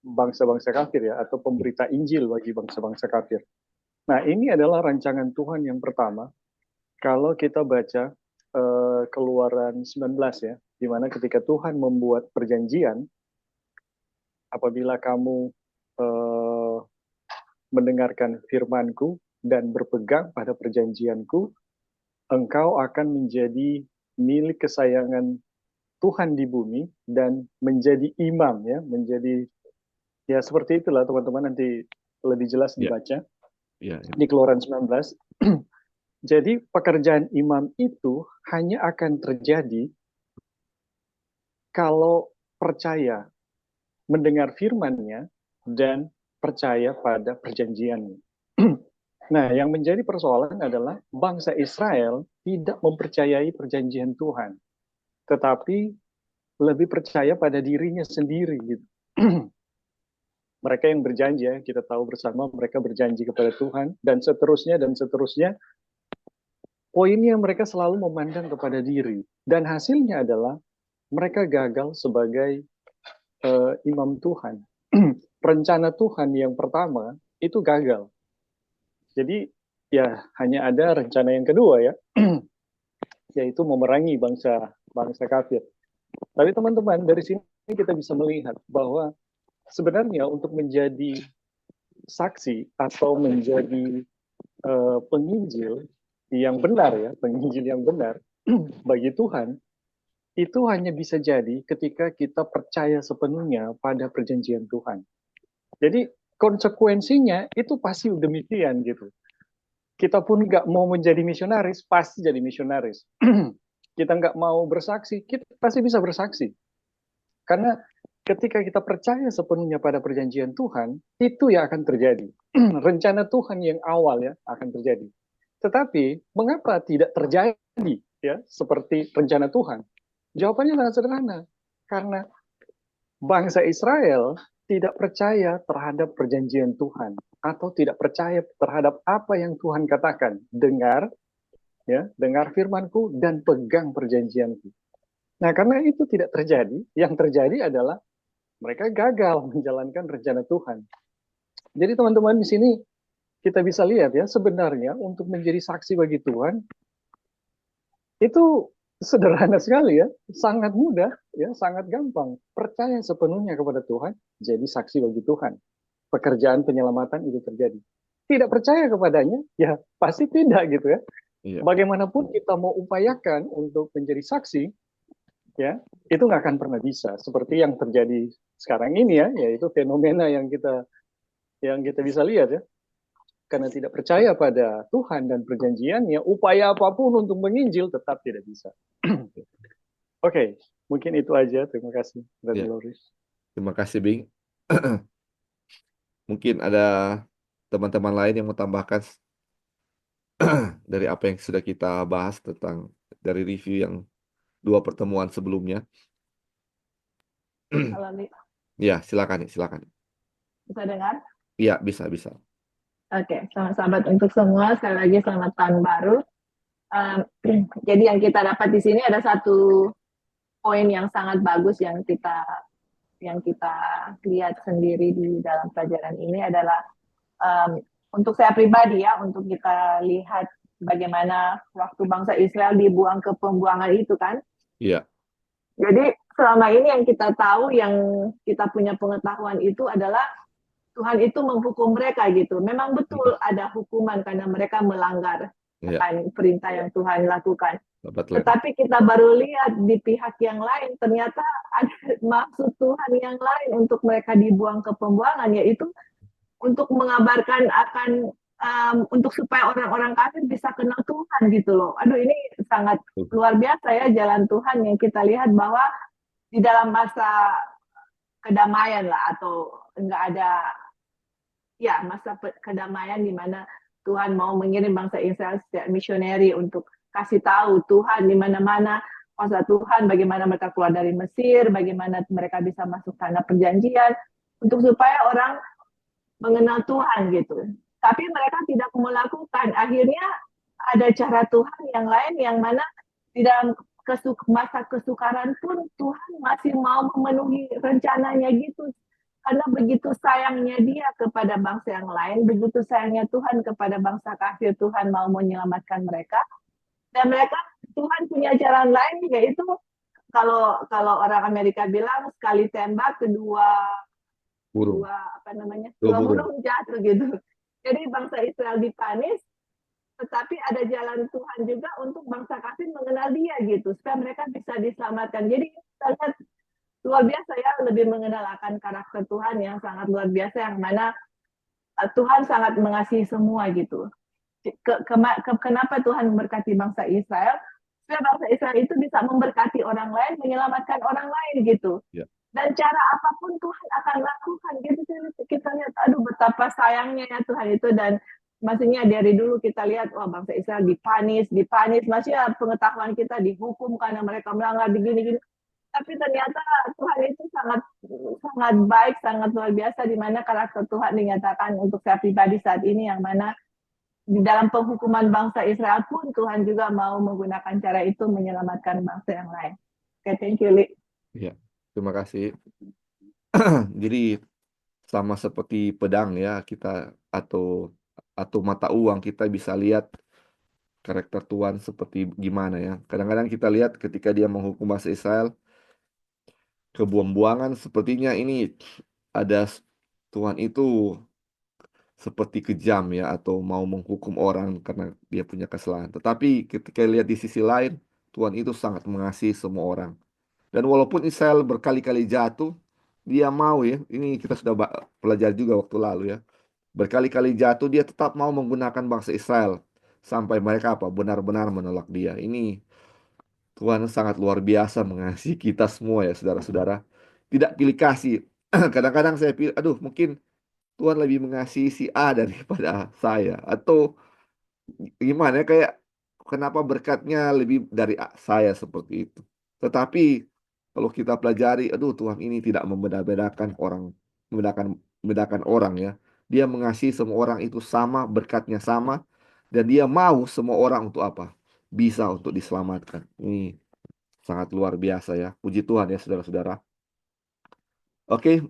bangsa-bangsa kafir ya, atau pemberita Injil bagi bangsa-bangsa kafir. Nah, ini adalah rancangan Tuhan yang pertama. Kalau kita baca Keluaran 19 ya, di mana ketika Tuhan membuat perjanjian, apabila kamu eh, mendengarkan firman-Ku dan berpegang pada perjanjianku, engkau akan menjadi milik kesayangan Tuhan di bumi dan menjadi imam ya, menjadi ya seperti itulah teman-teman, nanti lebih jelas ya, dibaca ya, ya. di Keluaran 19. Jadi pekerjaan imam itu hanya akan terjadi kalau percaya mendengar firman-Nya dan percaya pada perjanjiannya. Nah, yang menjadi persoalan adalah bangsa Israel tidak mempercayai perjanjian Tuhan, tetapi lebih percaya pada dirinya sendiri gitu. Mereka yang berjanji ya, kita tahu bersama mereka berjanji kepada Tuhan dan seterusnya dan seterusnya. Poinnya mereka selalu memandang kepada diri dan hasilnya adalah mereka gagal sebagai imam Tuhan. Rencana Tuhan yang pertama itu gagal. Jadi ya hanya ada rencana yang kedua ya, yaitu memerangi bangsa bangsa kafir. Tapi teman-teman, dari sini kita bisa melihat bahwa sebenarnya untuk menjadi saksi atau menjadi penginjil yang benar ya, penginjil yang benar bagi Tuhan, itu hanya bisa jadi ketika kita percaya sepenuhnya pada perjanjian Tuhan. Jadi konsekuensinya itu pasti demikian gitu. Kita pun nggak mau menjadi misionaris, pasti jadi misionaris. Kita nggak mau bersaksi, kita pasti bisa bersaksi. Karena ketika kita percaya sepenuhnya pada perjanjian Tuhan, itu yang akan terjadi. Rencana Tuhan yang awal ya akan terjadi. Tetapi mengapa tidak terjadi ya seperti rencana Tuhan? Jawabannya sangat sederhana. Karena bangsa Israel tidak percaya terhadap perjanjian Tuhan atau tidak percaya terhadap apa yang Tuhan katakan. Dengar ya, dengar firman-Ku dan pegang perjanjian-Ku. Nah, karena itu tidak terjadi, yang terjadi adalah mereka gagal menjalankan rencana Tuhan. Jadi teman-teman di sini kita bisa lihat ya, sebenarnya untuk menjadi saksi bagi Tuhan itu sederhana sekali ya, sangat mudah ya, sangat gampang. Percaya sepenuhnya kepada Tuhan, jadi saksi bagi Tuhan. Pekerjaan penyelamatan itu terjadi. Tidak percaya kepadanya, ya pasti tidak gitu ya. Iya. Bagaimanapun kita mau upayakan untuk menjadi saksi, ya itu nggak akan pernah bisa. Seperti yang terjadi sekarang ini ya, yaitu fenomena yang kita bisa lihat ya. Karena tidak percaya pada Tuhan dan perjanjiannya, upaya apapun untuk menginjil tetap tidak bisa. Oke, mungkin itu aja. Terima kasih, Ya, Brother Loris. terima kasih, Bing. Mungkin ada teman-teman lain yang mau tambahkan dari apa yang sudah kita bahas tentang dari review yang dua pertemuan sebelumnya. Kalau Ya, silakan, silakan. bisa dengar? Iya, bisa, bisa. Oke, selamat sahabat untuk semua. Sekali lagi selamat tahun baru. Um, jadi yang kita dapat di sini ada satu poin yang sangat bagus yang kita lihat sendiri di dalam pelajaran ini adalah untuk saya pribadi ya, untuk kita lihat bagaimana waktu bangsa Israel dibuang ke pembuangan itu kan. Iya, Jadi selama ini yang kita tahu, yang kita punya pengetahuan itu adalah Tuhan itu menghukum mereka gitu. Memang iya, betul ada hukuman karena mereka melanggar iya. akan perintah yang Tuhan lakukan. Dapat lagi. Tetapi kita baru lihat di pihak yang lain, ternyata ada maksud Tuhan yang lain untuk mereka dibuang ke pembuangan, yaitu untuk mengabarkan akan untuk supaya orang-orang kafir bisa kenal Tuhan gitu loh. Aduh, ini sangat luar biasa ya jalan Tuhan yang kita lihat bahwa di dalam masa kedamaian lah, atau enggak ada, ya, masa kedamaian di mana Tuhan mau mengirim bangsa Israel secara misioneri untuk kasih tahu Tuhan di mana-mana, kuasa Tuhan, bagaimana mereka keluar dari Mesir, bagaimana mereka bisa masuk tanah perjanjian, untuk supaya orang mengenal Tuhan gitu. Tapi mereka tidak melakukan. Akhirnya ada cara Tuhan yang lain, yang mana di dalam masa kesukaran pun Tuhan masih mau memenuhi rencananya gitu. Karena begitu sayangnya dia kepada bangsa yang lain, begitu sayangnya Tuhan kepada bangsa kafir, Tuhan mau menyelamatkan mereka. Dan mereka, Tuhan punya jalan lain, yaitu kalau kalau orang Amerika bilang sekali tembak, kedua Burung. Dua dua burung. burung jatuh gitu. Jadi bangsa Israel dipanis, tetapi ada jalan Tuhan juga untuk bangsa kafir mengenal dia gitu, supaya mereka bisa diselamatkan. Jadi kita lihat luar biasa ya, lebih mengenal akan karakter Tuhan yang sangat luar biasa, yang mana Tuhan sangat mengasihi semua gitu. Kenapa Tuhan memberkati bangsa Israel? Supaya bangsa Israel itu bisa memberkati orang lain, menyelamatkan orang lain gitu. Ya. Dan cara apapun Tuhan akan lakukan gitu. Kita lihat, aduh betapa sayangnya ya Tuhan itu. Dan maksudnya dari dulu kita lihat, wah, bangsa Israel dipanis, maksudnya pengetahuan kita dihukum karena mereka melanggar begini-gini. Tapi ternyata Tuhan itu sangat sangat baik, sangat luar biasa, di mana karakter Tuhan dinyatakan untuk saya pribadi saat ini, yang mana di dalam penghukuman bangsa Israel pun Tuhan juga mau menggunakan cara itu menyelamatkan bangsa yang lain. Oke, thank you, Li. Ya, terima kasih. Jadi sama seperti pedang ya, kita atau mata uang, kita bisa lihat karakter Tuhan seperti gimana ya. Kadang-kadang kita lihat ketika dia menghukum bangsa Israel kebuang-buangan, sepertinya ini ada Tuhan itu seperti kejam ya, atau mau menghukum orang karena dia punya kesalahan. Tetapi ketika lihat di sisi lain, Tuhan itu sangat mengasihi semua orang. Dan walaupun Israel berkali-kali jatuh, dia mau ya. Ini kita sudah pelajari juga waktu lalu ya. Berkali-kali jatuh, dia tetap mau menggunakan bangsa Israel sampai mereka apa? Benar-benar menolak dia. Ini Tuhan sangat luar biasa mengasihi kita semua ya, saudara-saudara. Tidak pilih kasih. Kadang-kadang saya pilih, aduh, mungkin Tuhan lebih mengasihi si A daripada saya, atau gimana ya, kayak kenapa berkatnya lebih dari saya seperti itu. Tetapi kalau kita pelajari, aduh, Tuhan ini tidak membeda-bedakan orang, membedakan orang ya. Dia mengasihi semua orang itu sama, berkatnya sama, dan dia mau semua orang untuk apa? Bisa untuk diselamatkan. Ini sangat luar biasa ya. Puji Tuhan ya, saudara-saudara. Oke,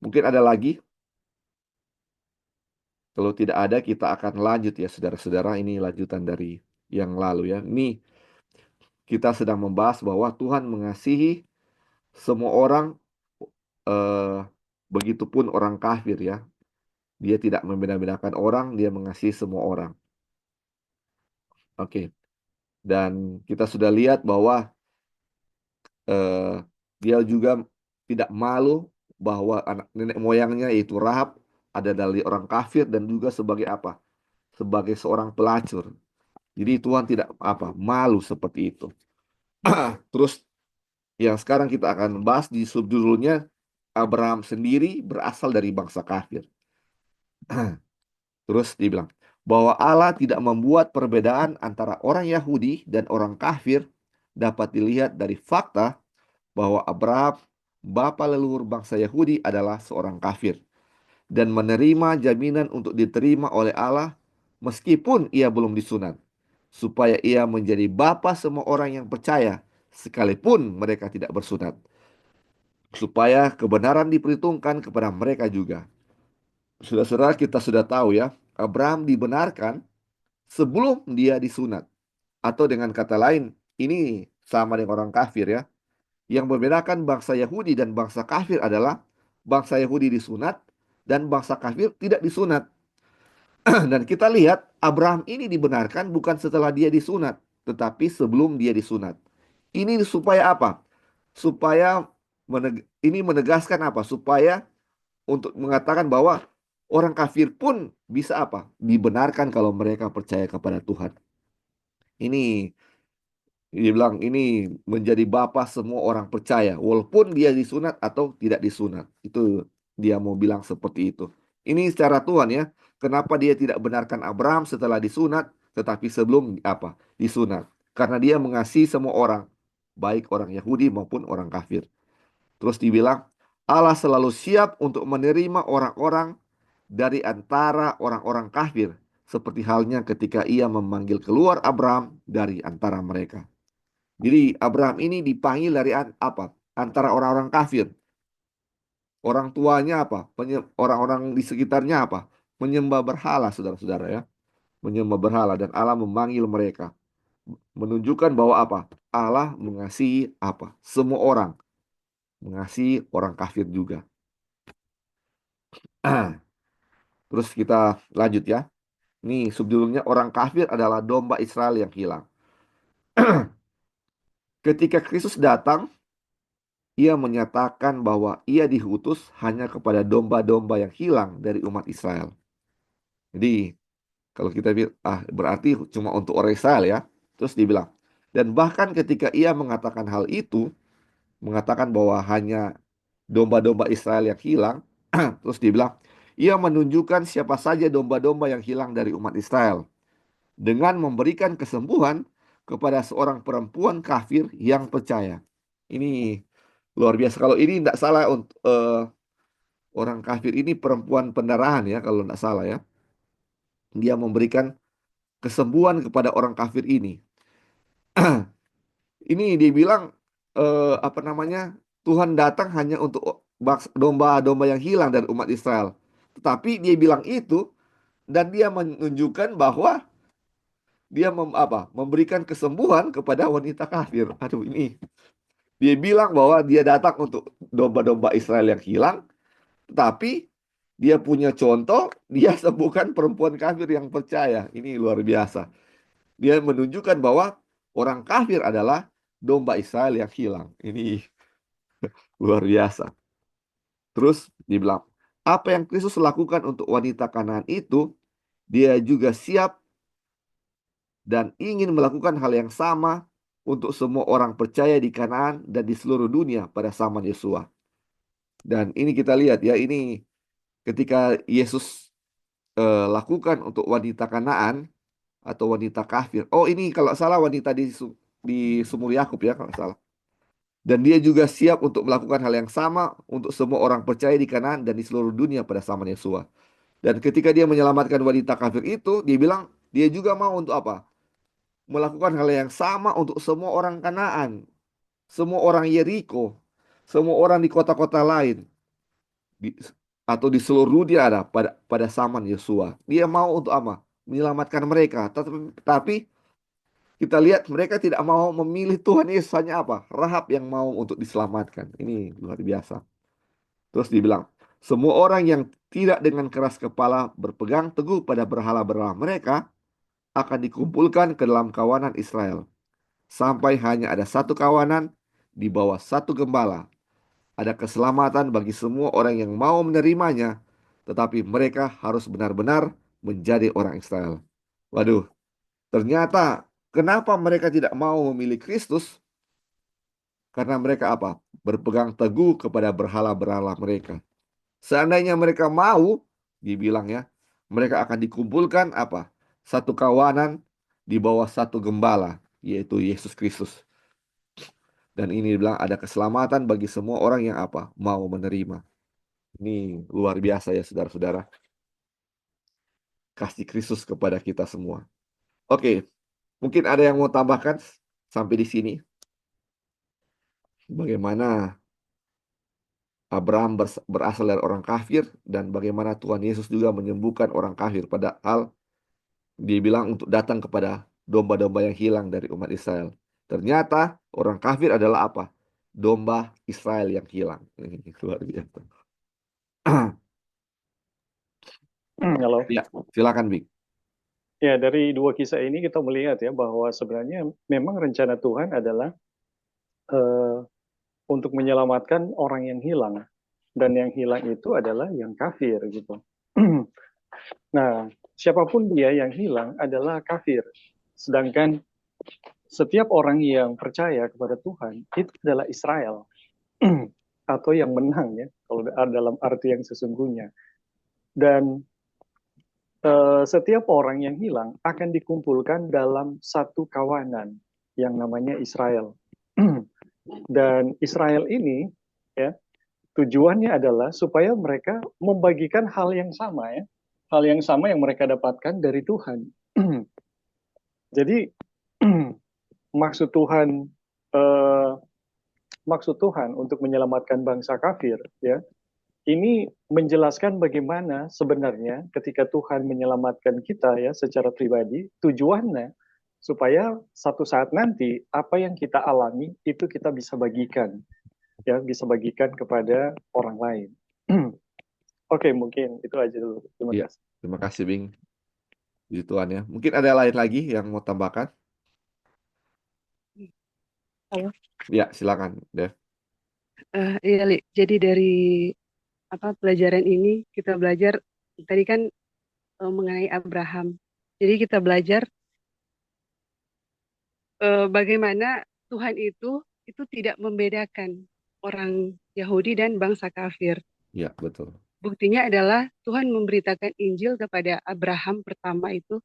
mungkin ada lagi. Kalau tidak ada, kita akan lanjut ya, saudara-saudara. Ini lanjutan dari yang lalu ya. Ini kita sedang membahas bahwa Tuhan mengasihi semua orang, eh, begitupun orang kafir ya. Dia tidak membeda-bedakan orang, dia mengasihi semua orang. Oke. Dan kita sudah lihat bahwa eh, dia juga tidak malu bahwa anak nenek moyangnya yaitu Rahab ada dari orang kafir, dan juga sebagai apa? Sebagai seorang pelacur. Jadi Tuhan tidak apa malu seperti itu. Terus yang sekarang kita akan bahas di subjudulnya, Abraham sendiri berasal dari bangsa kafir. Terus dibilang bahwa Allah tidak membuat perbedaan antara orang Yahudi dan orang kafir, dapat dilihat dari fakta bahwa Abraham, bapa leluhur bangsa Yahudi, adalah seorang kafir dan menerima jaminan untuk diterima oleh Allah meskipun ia belum disunat, supaya ia menjadi bapa semua orang yang percaya sekalipun mereka tidak bersunat, supaya kebenaran diperhitungkan kepada mereka juga. Saudara-saudara, kita sudah tahu ya, Abraham dibenarkan sebelum dia disunat. Atau dengan kata lain, ini sama dengan orang kafir ya. Yang membedakan bangsa Yahudi dan bangsa kafir adalah bangsa Yahudi disunat dan bangsa kafir tidak disunat. Dan kita lihat Abraham ini dibenarkan bukan setelah dia disunat, tetapi sebelum dia disunat. Ini supaya apa? Supaya ini menegaskan apa? Supaya untuk mengatakan bahwa orang kafir pun bisa apa? Dibenarkan kalau mereka percaya kepada Tuhan. Ini dia bilang ini menjadi bapa semua orang percaya, walaupun dia disunat atau tidak disunat. Itu dia mau bilang seperti itu. Ini secara Tuhan ya. Kenapa dia tidak benarkan Abraham setelah disunat, tetapi sebelum apa? Disunat. Karena dia mengasihi semua orang, baik orang Yahudi maupun orang kafir. Terus dibilang, Allah selalu siap untuk menerima orang-orang dari antara orang-orang kafir, seperti halnya ketika ia memanggil keluar Abraham dari antara mereka. Jadi Abraham ini dipanggil dari apa? Antara orang-orang kafir. Orang tuanya apa? Orang-orang di sekitarnya apa? Menyembah berhala, saudara-saudara ya. Menyembah berhala dan Allah memanggil mereka. Menunjukkan bahwa apa? Allah mengasihi apa? Semua orang. Mengasihi orang kafir juga. Terus kita lanjut ya. Ini subjudulnya orang kafir adalah domba Israel yang hilang. Ketika Kristus datang, ia menyatakan bahwa ia diutus hanya kepada domba-domba yang hilang dari umat Israel. Jadi, kalau kita bilang, berarti cuma untuk orang Israel ya. Terus dibilang, dan bahkan ketika ia mengatakan hal itu, mengatakan bahwa hanya domba-domba Israel yang hilang, terus dibilang, ia menunjukkan siapa saja domba-domba yang hilang dari umat Israel dengan memberikan kesembuhan kepada seorang perempuan kafir yang percaya. Ini luar biasa. Kalau ini tidak salah untuk orang kafir ini perempuan pendarahan ya kalau tidak salah ya. Dia memberikan kesembuhan kepada orang kafir ini. Ini dibilang apa namanya? Tuhan datang hanya untuk domba-domba yang hilang dari umat Israel. Tetapi dia bilang itu dan dia menunjukkan bahwa dia memberikan kesembuhan kepada wanita kafir. Aduh, ini dia bilang bahwa dia datang untuk domba-domba Israel yang hilang, tetapi dia punya contoh, dia sembuhkan perempuan kafir yang percaya. Ini luar biasa. Dia menunjukkan bahwa orang kafir adalah domba Israel yang hilang. Ini luar biasa. Terus dibilang, apa yang Kristus lakukan untuk wanita Kanaan itu, dia juga siap dan ingin melakukan hal yang sama untuk semua orang percaya di Kanaan dan di seluruh dunia pada zaman Yesua. Dan ini kita lihat ya, ini ketika Yesus lakukan untuk wanita Kanaan atau wanita kafir. Oh, ini kalau salah wanita di sumur Yakub ya kalau salah. Dan dia juga siap untuk melakukan hal yang sama untuk semua orang percaya di Kanaan dan di seluruh dunia pada zaman Yesua. Dan ketika dia menyelamatkan wanita kafir itu, dia bilang dia juga mau untuk apa? Melakukan hal yang sama untuk semua orang Kanaan, semua orang Yeriko, semua orang di kota-kota lain, di, atau di seluruh dunia ada pada zaman Yesua. Dia mau untuk apa? Menyelamatkan mereka. Tapi kita lihat mereka tidak mau memilih Tuhan Yesus, hanya apa? Rahab yang mau untuk diselamatkan. Ini luar biasa. Terus dibilang, semua orang yang tidak dengan keras kepala berpegang teguh pada berhala-berhala mereka akan dikumpulkan ke dalam kawanan Israel. Sampai hanya ada satu kawanan di bawah satu gembala. Ada keselamatan bagi semua orang yang mau menerimanya, tetapi mereka harus benar-benar menjadi orang Israel. Waduh, ternyata kenapa mereka tidak mau memilih Kristus? Karena mereka apa? Berpegang teguh kepada berhala-berhala mereka. Seandainya mereka mau, dibilang ya, mereka akan dikumpulkan apa? Satu kawanan di bawah satu gembala, yaitu Yesus Kristus. Dan ini dibilang ada keselamatan bagi semua orang yang apa? Mau menerima. Ini luar biasa ya saudara-saudara. Kasih Kristus kepada kita semua. Oke, mungkin ada yang mau tambahkan sampai di sini. Bagaimana Abraham berasal dari orang kafir dan bagaimana Tuhan Yesus juga menyembuhkan orang kafir. Padahal dibilang untuk datang kepada domba-domba yang hilang dari umat Israel. Ternyata orang kafir adalah apa? Domba Israel yang hilang. Ini luar biasa. Halo. Ya, silakan, Bik. Ya, dari dua kisah ini kita melihat ya bahwa sebenarnya memang rencana Tuhan adalah eh, untuk menyelamatkan orang yang hilang, dan yang hilang itu adalah yang kafir gitu. Nah, siapapun dia yang hilang adalah kafir. Sedangkan setiap orang yang percaya kepada Tuhan itu adalah Israel atau yang menang ya, kalau dalam arti yang sesungguhnya. Dan setiap orang yang hilang akan dikumpulkan dalam satu kawanan yang namanya Israel. Dan Israel ini ya, tujuannya adalah supaya mereka membagikan hal yang sama ya, hal yang sama yang mereka dapatkan dari Tuhan. Jadi maksud Tuhan eh, maksud Tuhan untuk menyelamatkan bangsa kafir ya, ini menjelaskan bagaimana sebenarnya ketika Tuhan menyelamatkan kita ya secara pribadi, tujuannya supaya satu saat nanti apa yang kita alami itu kita bisa bagikan ya, bisa bagikan kepada orang lain. Oke, mungkin itu aja dulu. Terima Ya, kasih. terima kasih, Bing. Puji Tuhan ya. Mungkin ada lain lagi yang mau tambahkan? Halo. Ya, silakan, Dev. Iya, Li. Jadi dari pelajaran ini kita belajar tadi kan mengenai Abraham. Jadi kita belajar bagaimana Tuhan itu tidak membedakan orang Yahudi dan bangsa kafir. Ya, betul. Buktinya adalah Tuhan memberitakan Injil kepada Abraham pertama itu,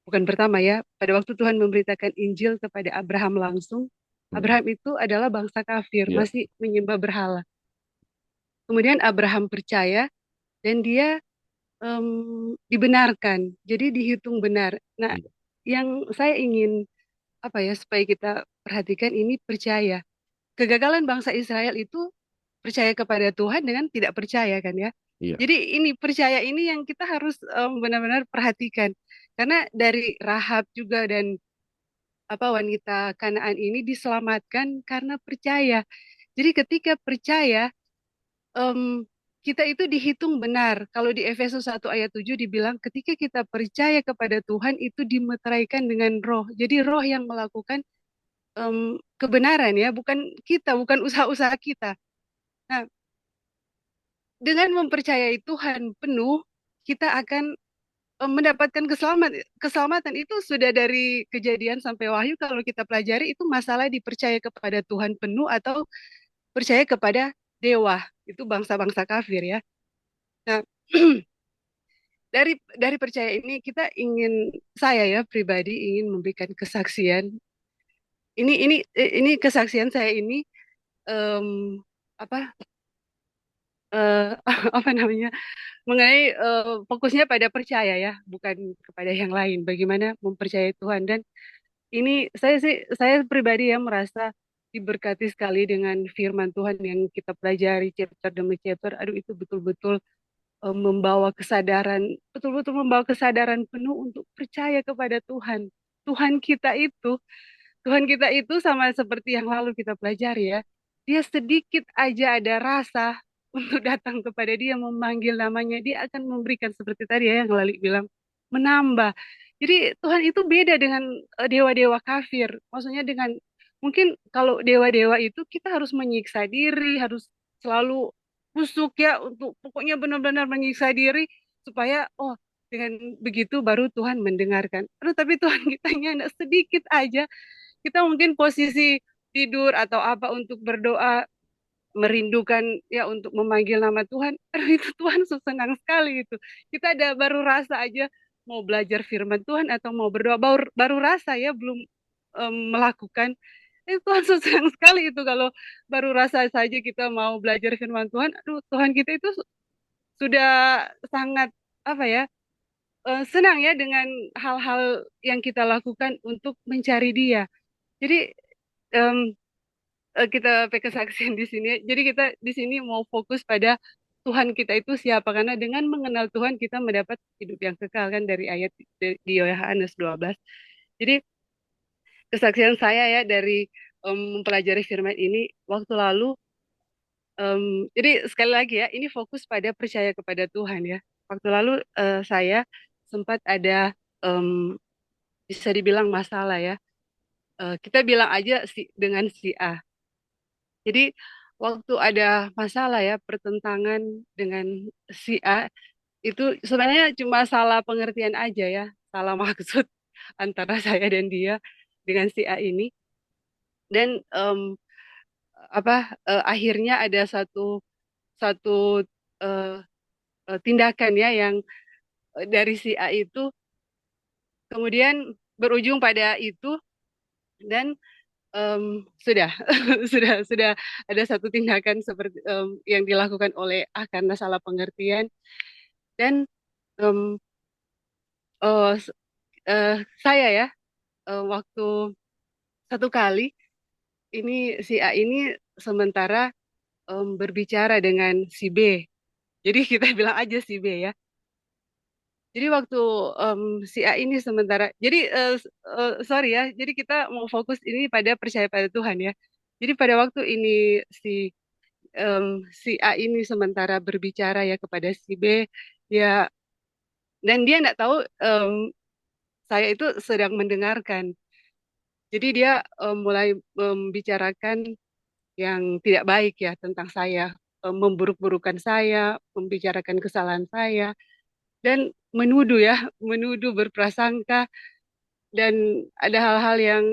bukan pertama ya, pada waktu Tuhan memberitakan Injil kepada Abraham langsung, Abraham itu adalah bangsa kafir, Ya, masih menyembah berhala. Kemudian Abraham percaya dan dia dibenarkan, jadi dihitung benar. Nah, iya, yang saya ingin supaya kita perhatikan ini percaya. Kegagalan bangsa Israel itu percaya kepada Tuhan dengan tidak percaya kan ya. iya, Jadi ini percaya ini yang kita harus benar-benar perhatikan. Karena dari Rahab juga dan wanita Kanaan ini diselamatkan karena percaya. Jadi ketika percaya em, kita itu dihitung benar. Kalau di Efesus 1 ayat 7 dibilang ketika kita percaya kepada Tuhan itu dimeteraikan dengan roh. Jadi roh yang melakukan kebenaran ya, bukan kita, bukan usaha-usaha kita. Nah, dengan mempercayai Tuhan penuh, kita akan mendapatkan keselamatan. Keselamatan itu sudah dari Kejadian sampai Wahyu kalau kita pelajari itu masalah dipercaya kepada Tuhan penuh atau percaya kepada dewa. Itu bangsa-bangsa kafir ya. Nah, dari percaya ini saya ya pribadi ingin memberikan kesaksian. Ini kesaksian saya ini em, apa apa namanya mengenai fokusnya pada percaya ya, bukan kepada yang lain. Bagaimana mempercayai Tuhan dan ini saya pribadi ya merasa diberkati sekali dengan firman Tuhan yang kita pelajari chapter demi chapter. Aduh itu betul-betul membawa kesadaran, betul-betul membawa kesadaran penuh untuk percaya kepada Tuhan. Tuhan kita itu, Tuhan kita itu sama seperti yang lalu kita pelajari ya. Dia sedikit aja ada rasa untuk datang kepada dia, memanggil namanya, dia akan memberikan seperti tadi ya yang Lali bilang, menambah. Jadi Tuhan itu beda dengan dewa-dewa kafir. Maksudnya dengan, mungkin kalau dewa-dewa itu kita harus menyiksa diri, harus selalu busuk ya, untuk pokoknya benar-benar menyiksa diri, supaya, oh dengan begitu baru Tuhan mendengarkan. Aduh, tapi Tuhan kitanya sedikit aja kita mungkin posisi tidur atau apa untuk berdoa merindukan ya untuk memanggil nama Tuhan. Aduh, itu Tuhan senang sekali itu. Kita ada baru rasa aja mau belajar firman Tuhan atau mau berdoa baru rasa ya belum melakukan. Tuhan senang sekali itu kalau baru rasa saja kita mau belajar firman Tuhan. Aduh, Tuhan kita itu sudah sangat apa ya senang ya dengan hal-hal yang kita lakukan untuk mencari Dia. Jadi kita pakai kesaksian di sini. Jadi kita di sini mau fokus pada Tuhan kita itu siapa, karena dengan mengenal Tuhan kita mendapat hidup yang kekal kan, dari ayat di Yohanes 12. Jadi kesaksian saya ya dari mempelajari firman ini waktu lalu, jadi sekali lagi ya, ini fokus pada percaya kepada Tuhan ya. Waktu lalu saya sempat ada bisa dibilang masalah ya. Kita bilang aja dengan si A. Jadi waktu ada masalah ya, pertentangan dengan si A, itu sebenarnya cuma salah pengertian aja ya, salah maksud antara saya dan dia dengan si A ini. Dan akhirnya ada satu satu eh, tindakan ya yang dari si A itu kemudian berujung pada itu, dan sudah sudah ada satu tindakan seperti yang dilakukan oleh A karena salah pengertian. Dan em, eh, s- saya ya, waktu satu kali ini si A ini sementara berbicara dengan si B. Jadi kita bilang aja si B ya. Jadi waktu si A ini sementara, jadi sorry ya, jadi kita mau fokus ini pada percaya pada Tuhan ya. Jadi pada waktu ini si si A ini sementara berbicara ya kepada si B ya, dan dia nggak tahu saya itu sedang mendengarkan. Jadi dia mulai membicarakan yang tidak baik ya tentang saya, memburuk-burukan saya, membicarakan kesalahan saya, dan menuduh ya, menuduh, berprasangka, dan ada hal-hal yang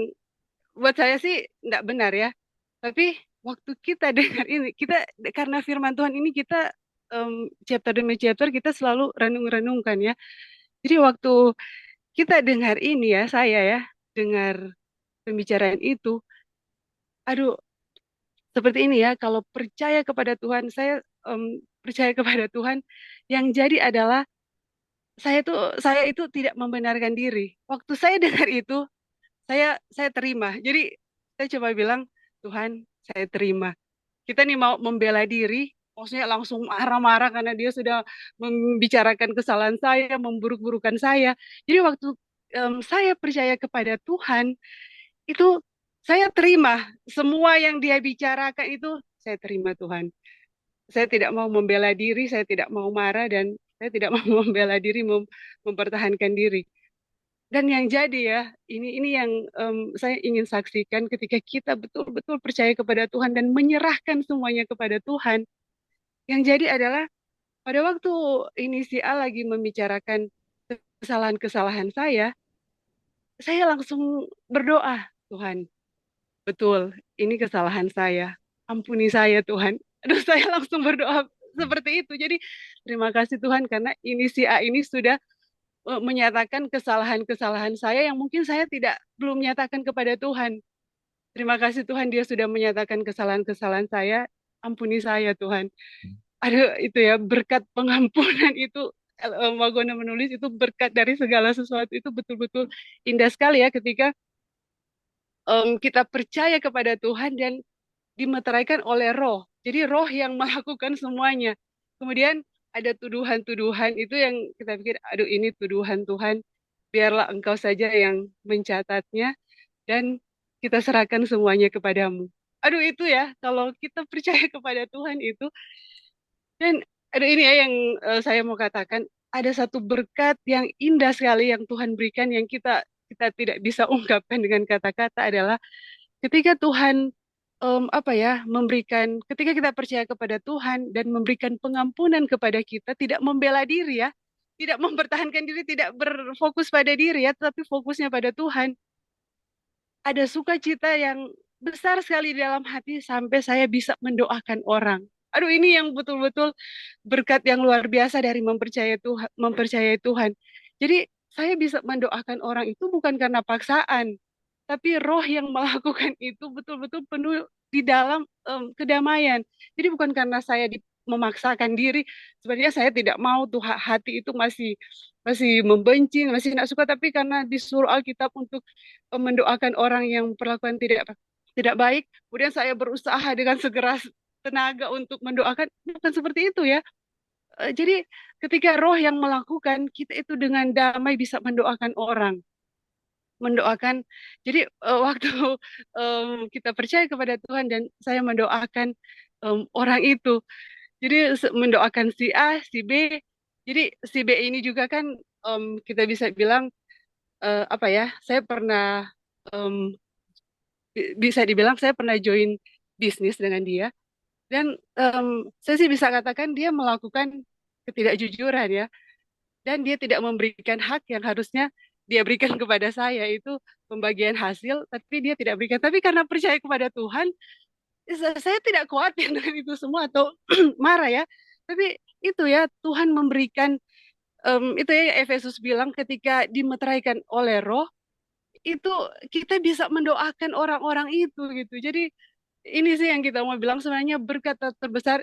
buat saya sih nggak benar ya. Tapi waktu kita dengar ini, kita karena firman Tuhan ini kita chapter demi chapter kita selalu renung-renungkan ya. Jadi waktu kita dengar ini ya, saya ya dengar pembicaraan itu, aduh, seperti ini ya, kalau percaya kepada Tuhan, saya percaya kepada Tuhan, yang jadi adalah saya itu tidak membenarkan diri. Waktu saya dengar itu, saya terima. Jadi saya coba bilang, Tuhan, saya terima. Kita nih mau membela diri, maksudnya langsung marah-marah karena dia sudah membicarakan kesalahan saya, memburuk-burukan saya. Jadi waktu saya percaya kepada Tuhan, itu saya terima semua yang dia bicarakan itu, saya terima Tuhan. Saya tidak mau membela diri, saya tidak mau marah, dan saya tidak mau membela diri, mempertahankan diri. Dan yang jadi ya, ini yang saya ingin saksikan, ketika kita betul-betul percaya kepada Tuhan dan menyerahkan semuanya kepada Tuhan. Yang jadi adalah pada waktu ini si A lagi membicarakan kesalahan-kesalahan saya langsung berdoa, Tuhan, betul, ini kesalahan saya. Ampuni saya, Tuhan. Aduh, saya langsung berdoa seperti itu. Jadi, terima kasih Tuhan karena ini si A ini sudah menyatakan kesalahan-kesalahan saya yang mungkin saya belum nyatakan kepada Tuhan. Terima kasih Tuhan, dia sudah menyatakan kesalahan-kesalahan saya. Ampuni saya, Tuhan. Aduh, itu ya, berkat pengampunan itu, Magona menulis itu berkat dari segala sesuatu, itu betul-betul indah sekali ya ketika kita percaya kepada Tuhan dan dimeteraikan oleh Roh. Jadi Roh yang melakukan semuanya. Kemudian ada tuduhan-tuduhan itu yang kita pikir, aduh ini tuduhan Tuhan, biarlah Engkau saja yang mencatatnya dan kita serahkan semuanya kepadamu. Aduh itu ya, kalau kita percaya kepada Tuhan itu, dan ada ini ya yang saya mau katakan, ada satu berkat yang indah sekali yang Tuhan berikan yang kita kita tidak bisa ungkapkan dengan kata-kata adalah ketika Tuhan memberikan, ketika kita percaya kepada Tuhan dan memberikan pengampunan kepada kita, tidak membela diri ya, tidak mempertahankan diri, tidak berfokus pada diri ya, tapi fokusnya pada Tuhan. Ada sukacita yang besar sekali di dalam hati sampai saya bisa mendoakan orang. Aduh, ini yang betul-betul berkat yang luar biasa dari mempercayai Tuhan. Jadi saya bisa mendoakan orang itu bukan karena paksaan, tapi roh yang melakukan itu betul-betul penuh di dalam kedamaian. Jadi bukan karena saya memaksakan diri, sebenarnya saya tidak mau tuh, hati itu masih masih membenci, masih tidak suka, tapi karena disuruh Alkitab untuk mendoakan orang yang perlakuan tidak tidak baik, kemudian saya berusaha dengan segeras tenaga untuk mendoakan, bukan seperti itu ya. Jadi ketika roh yang melakukan, kita itu dengan damai bisa mendoakan orang, mendoakan. Jadi waktu kita percaya kepada Tuhan dan saya mendoakan orang itu, jadi mendoakan si A, si B. Jadi si B ini juga kan kita bisa bilang apa ya? Saya pernah em, bisa dibilang saya pernah join bisnis dengan dia dan saya sih bisa katakan dia melakukan ketidakjujuran ya dan dia tidak memberikan hak yang harusnya dia berikan kepada saya itu pembagian hasil tapi dia tidak berikan tapi karena percaya kepada Tuhan saya tidak khawatir dengan itu semua atau marah ya tapi itu ya Tuhan memberikan itu ya Efesus bilang ketika dimeteraikan oleh Roh itu kita bisa mendoakan orang-orang itu gitu jadi ini sih yang kita mau bilang sebenarnya berkat terbesar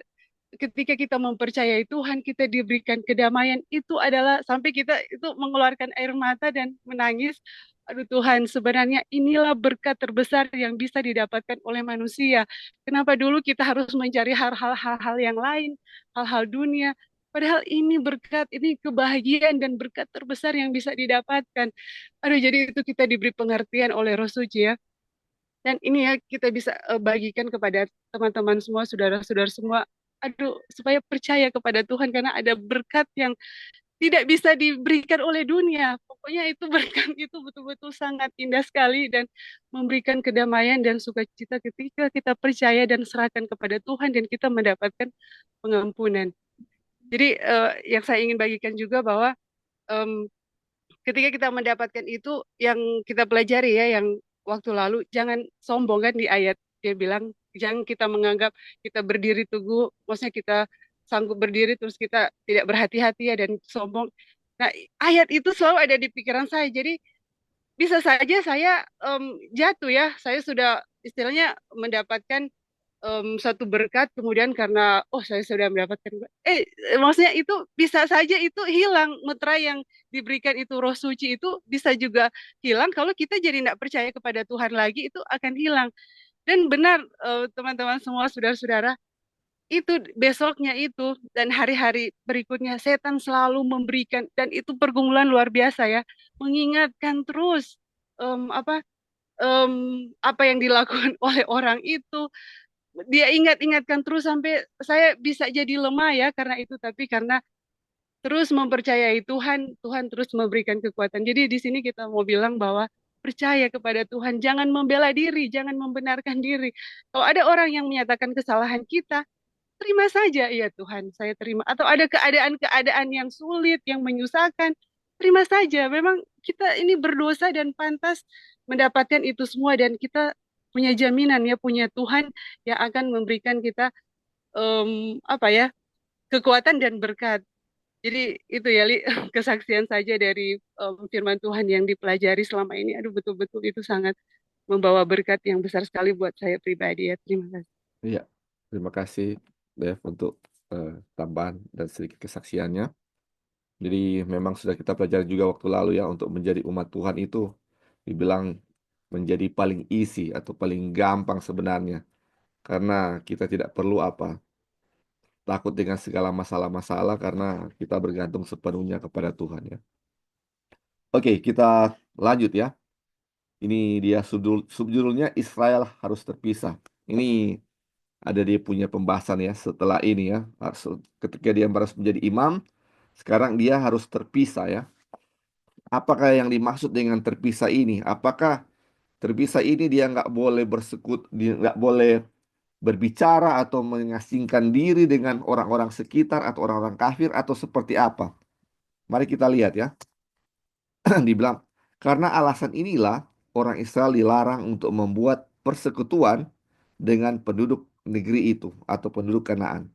ketika kita mempercayai Tuhan, kita diberikan kedamaian, itu adalah sampai kita itu mengeluarkan air mata dan menangis. Aduh Tuhan, sebenarnya inilah berkat terbesar yang bisa didapatkan oleh manusia. Kenapa dulu kita harus mencari hal-hal yang lain, hal-hal dunia, padahal ini berkat, ini kebahagiaan dan berkat terbesar yang bisa didapatkan. Aduh, jadi itu kita diberi pengertian oleh Roh Suci ya. Dan ini ya kita bisa bagikan kepada teman-teman semua, saudara-saudara semua. Aduh, supaya percaya kepada Tuhan karena ada berkat yang tidak bisa diberikan oleh dunia. Pokoknya itu berkat itu betul-betul sangat indah sekali dan memberikan kedamaian dan sukacita ketika kita percaya dan serahkan kepada Tuhan dan kita mendapatkan pengampunan. Jadi yang saya ingin bagikan juga bahwa em, ketika kita mendapatkan itu yang kita pelajari ya yang waktu lalu jangan sombong kan di ayat dia bilang jangan kita menganggap kita berdiri teguh maksudnya kita sanggup berdiri terus kita tidak berhati-hati ya dan sombong. Nah, ayat itu selalu ada di pikiran saya. Jadi bisa saja saya jatuh ya. Saya sudah istilahnya mendapatkan satu berkat kemudian karena oh saya sudah mendapatkan maksudnya itu bisa saja itu hilang meterai yang diberikan itu roh suci itu bisa juga hilang kalau kita jadi tidak percaya kepada Tuhan lagi itu akan hilang dan benar teman-teman semua saudara-saudara itu besoknya itu dan hari-hari berikutnya setan selalu memberikan dan itu pergumulan luar biasa ya mengingatkan terus apa yang dilakukan oleh orang itu dia ingat-ingatkan terus sampai saya bisa jadi lemah ya karena itu tapi karena terus mempercayai Tuhan, Tuhan terus memberikan kekuatan. Jadi di sini kita mau bilang bahwa percaya kepada Tuhan, jangan membela diri, jangan membenarkan diri. Kalau ada orang yang menyatakan kesalahan kita, terima saja, iya Tuhan, saya terima. Atau ada keadaan-keadaan yang sulit, yang menyusahkan, terima saja. Memang kita ini berdosa dan pantas mendapatkan itu semua dan kita punya jaminan ya, punya Tuhan yang akan memberikan kita apa ya, kekuatan dan berkat. Jadi itu ya Li, kesaksian saja dari firman Tuhan yang dipelajari selama ini. Aduh betul-betul itu sangat membawa berkat yang besar sekali buat saya pribadi ya. Terima kasih. Iya, terima kasih Dev untuk tambahan dan sedikit kesaksiannya. Jadi memang sudah kita pelajari juga waktu lalu ya untuk menjadi umat Tuhan itu dibilang menjadi paling easy atau paling gampang sebenarnya. Karena kita tidak perlu takut dengan segala masalah-masalah karena kita bergantung sepenuhnya kepada Tuhan ya. Oke, kita lanjut ya. Ini dia subjudulnya Israel harus terpisah. Ini ada dia punya pembahasan ya setelah ini ya. Ketika dia harus menjadi imam, sekarang dia harus terpisah ya. Apakah yang dimaksud dengan terpisah ini? Apakah terpisah ini dia nggak boleh dia nggak boleh berbicara atau mengasingkan diri dengan orang-orang sekitar atau orang-orang kafir atau seperti apa? Mari kita lihat ya. Dibilang, karena alasan inilah orang Israel dilarang untuk membuat persekutuan dengan penduduk negeri itu atau penduduk Kanaan.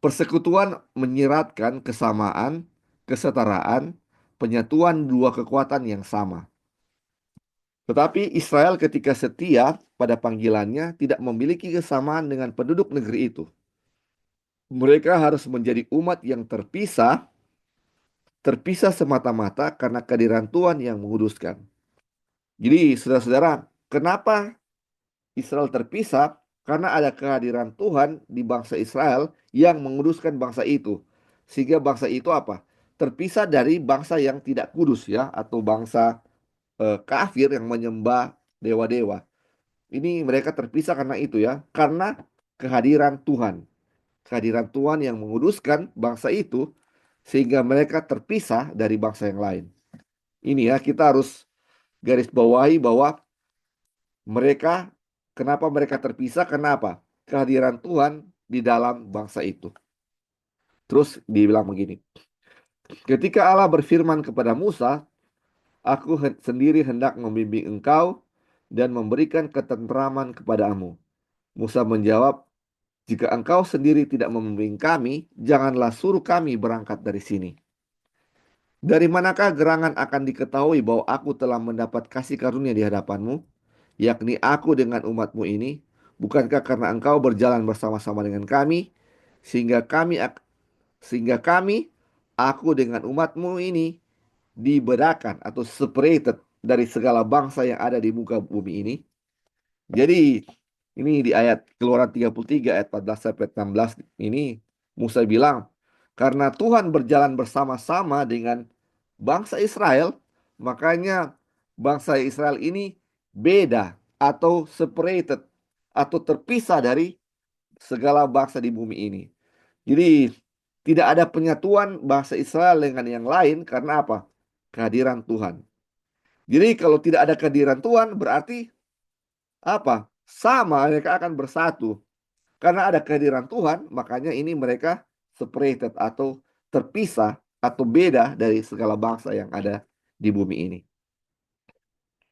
Persekutuan menyiratkan kesamaan, kesetaraan, penyatuan dua kekuatan yang sama. Tetapi Israel ketika setia pada panggilannya tidak memiliki kesamaan dengan penduduk negeri itu. Mereka harus menjadi umat yang terpisah, terpisah semata-mata karena kehadiran Tuhan yang menguduskan. Jadi saudara-saudara, kenapa Israel terpisah? Karena ada kehadiran Tuhan di bangsa Israel yang menguduskan bangsa itu. sehingga bangsa itu apa? Terpisah dari bangsa yang tidak kudus ya, atau bangsa kafir yang menyembah dewa-dewa. Ini mereka terpisah karena itu ya, karena kehadiran Tuhan. Kehadiran Tuhan yang menguduskan bangsa itu sehingga mereka terpisah dari bangsa yang lain. Ini ya, kita harus garis bawahi bahwa mereka, kenapa mereka terpisah? Kenapa? Kehadiran Tuhan di dalam bangsa itu. Terus dibilang begini, ketika Allah berfirman kepada Musa, aku sendiri hendak membimbing engkau dan memberikan ketentraman kepadamu. Musa menjawab, jika engkau sendiri tidak membimbing kami, janganlah suruh kami berangkat dari sini. Dari manakah gerangan akan diketahui bahwa aku telah mendapat kasih karunia di hadapanmu, yakni aku dengan umatmu ini? Bukankah karena engkau berjalan bersama-sama dengan kami, sehingga kami, aku dengan umatmu ini, dibedakan atau separated dari segala bangsa yang ada di muka bumi ini. Jadi ini di ayat Keluaran 33 ayat 14 sampai 16 ini Musa bilang, karena Tuhan berjalan bersama-sama dengan bangsa Israel, makanya bangsa Israel ini beda atau separated atau terpisah dari segala bangsa di bumi ini. Jadi tidak ada penyatuan bangsa Israel dengan yang lain karena apa? Kehadiran Tuhan. Jadi kalau tidak ada kehadiran Tuhan berarti apa? Sama, mereka akan bersatu. Karena ada kehadiran Tuhan, makanya ini mereka separated atau terpisah atau beda dari segala bangsa yang ada di bumi ini.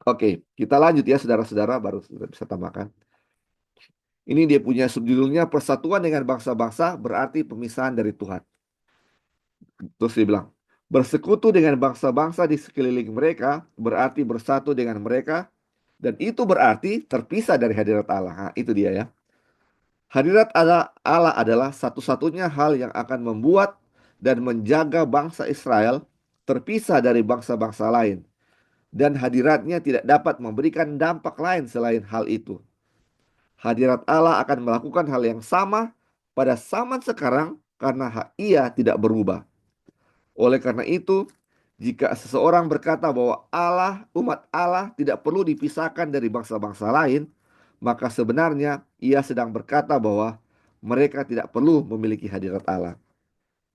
Oke, kita lanjut ya saudara-saudara, baru bisa tambahkan. Ini dia punya subjudulnya, persatuan dengan bangsa-bangsa berarti pemisahan dari Tuhan. Terus dia bilang, bersekutu dengan bangsa-bangsa di sekeliling mereka berarti bersatu dengan mereka, dan itu berarti terpisah dari hadirat Allah. Nah, itu dia ya. Hadirat Allah adalah satu-satunya hal yang akan membuat dan menjaga bangsa Israel terpisah dari bangsa-bangsa lain. Dan hadiratnya tidak dapat memberikan dampak lain selain hal itu. Hadirat Allah akan melakukan hal yang sama pada zaman sekarang karena ia tidak berubah. Oleh karena itu, jika seseorang berkata bahwa umat Allah tidak perlu dipisahkan dari bangsa-bangsa lain, maka sebenarnya ia sedang berkata bahwa mereka tidak perlu memiliki hadirat Allah.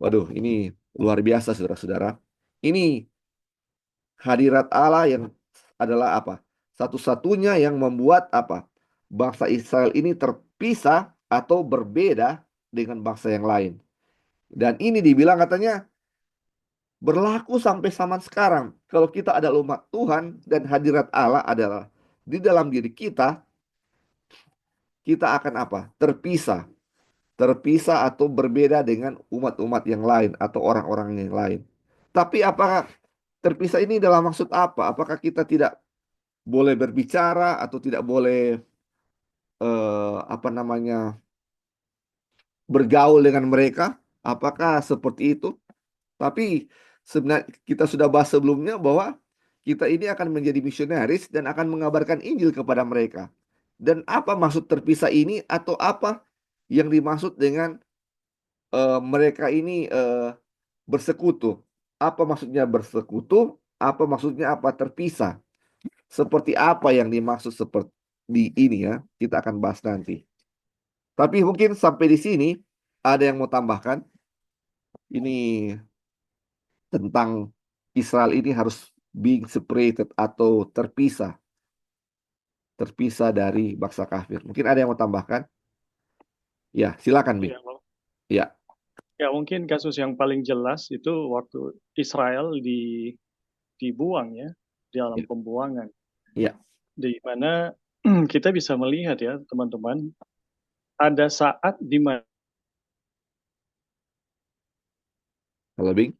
Waduh, ini luar biasa saudara-saudara. Ini hadirat Allah yang adalah apa? Satu-satunya yang membuat apa? Bangsa Israel ini terpisah atau berbeda dengan bangsa yang lain. Dan ini dibilang katanya berlaku sampai zaman sekarang. Kalau kita adalah umat Tuhan dan hadirat Allah adalah di dalam diri kita, kita akan apa? Terpisah. Terpisah atau berbeda dengan umat-umat yang lain atau orang-orang yang lain. Tapi apakah terpisah ini dalam maksud apa? Apakah kita tidak boleh berbicara atau tidak boleh apa namanya bergaul dengan mereka? Apakah seperti itu? Tapi sebenarnya kita sudah bahas sebelumnya bahwa kita ini akan menjadi misionaris dan akan mengabarkan Injil kepada mereka. Dan apa maksud terpisah ini atau apa yang dimaksud dengan mereka ini bersekutu? Apa maksudnya bersekutu? Apa maksudnya apa terpisah? Seperti apa yang dimaksud seperti ini ya? Kita akan bahas nanti. Tapi mungkin sampai di sini ada yang mau tambahkan? Ini tentang Israel ini harus being separated atau terpisah dari bangsa kafir. Mungkin ada yang mau tambahkan? Ya, silakan Bing. Ya, Ya, ya mungkin kasus yang paling jelas itu waktu Israel dibuang ya, di dalam ya, pembuangan. ya. Di mana kita bisa melihat ya teman-teman, ada saat di mana Halo Bing,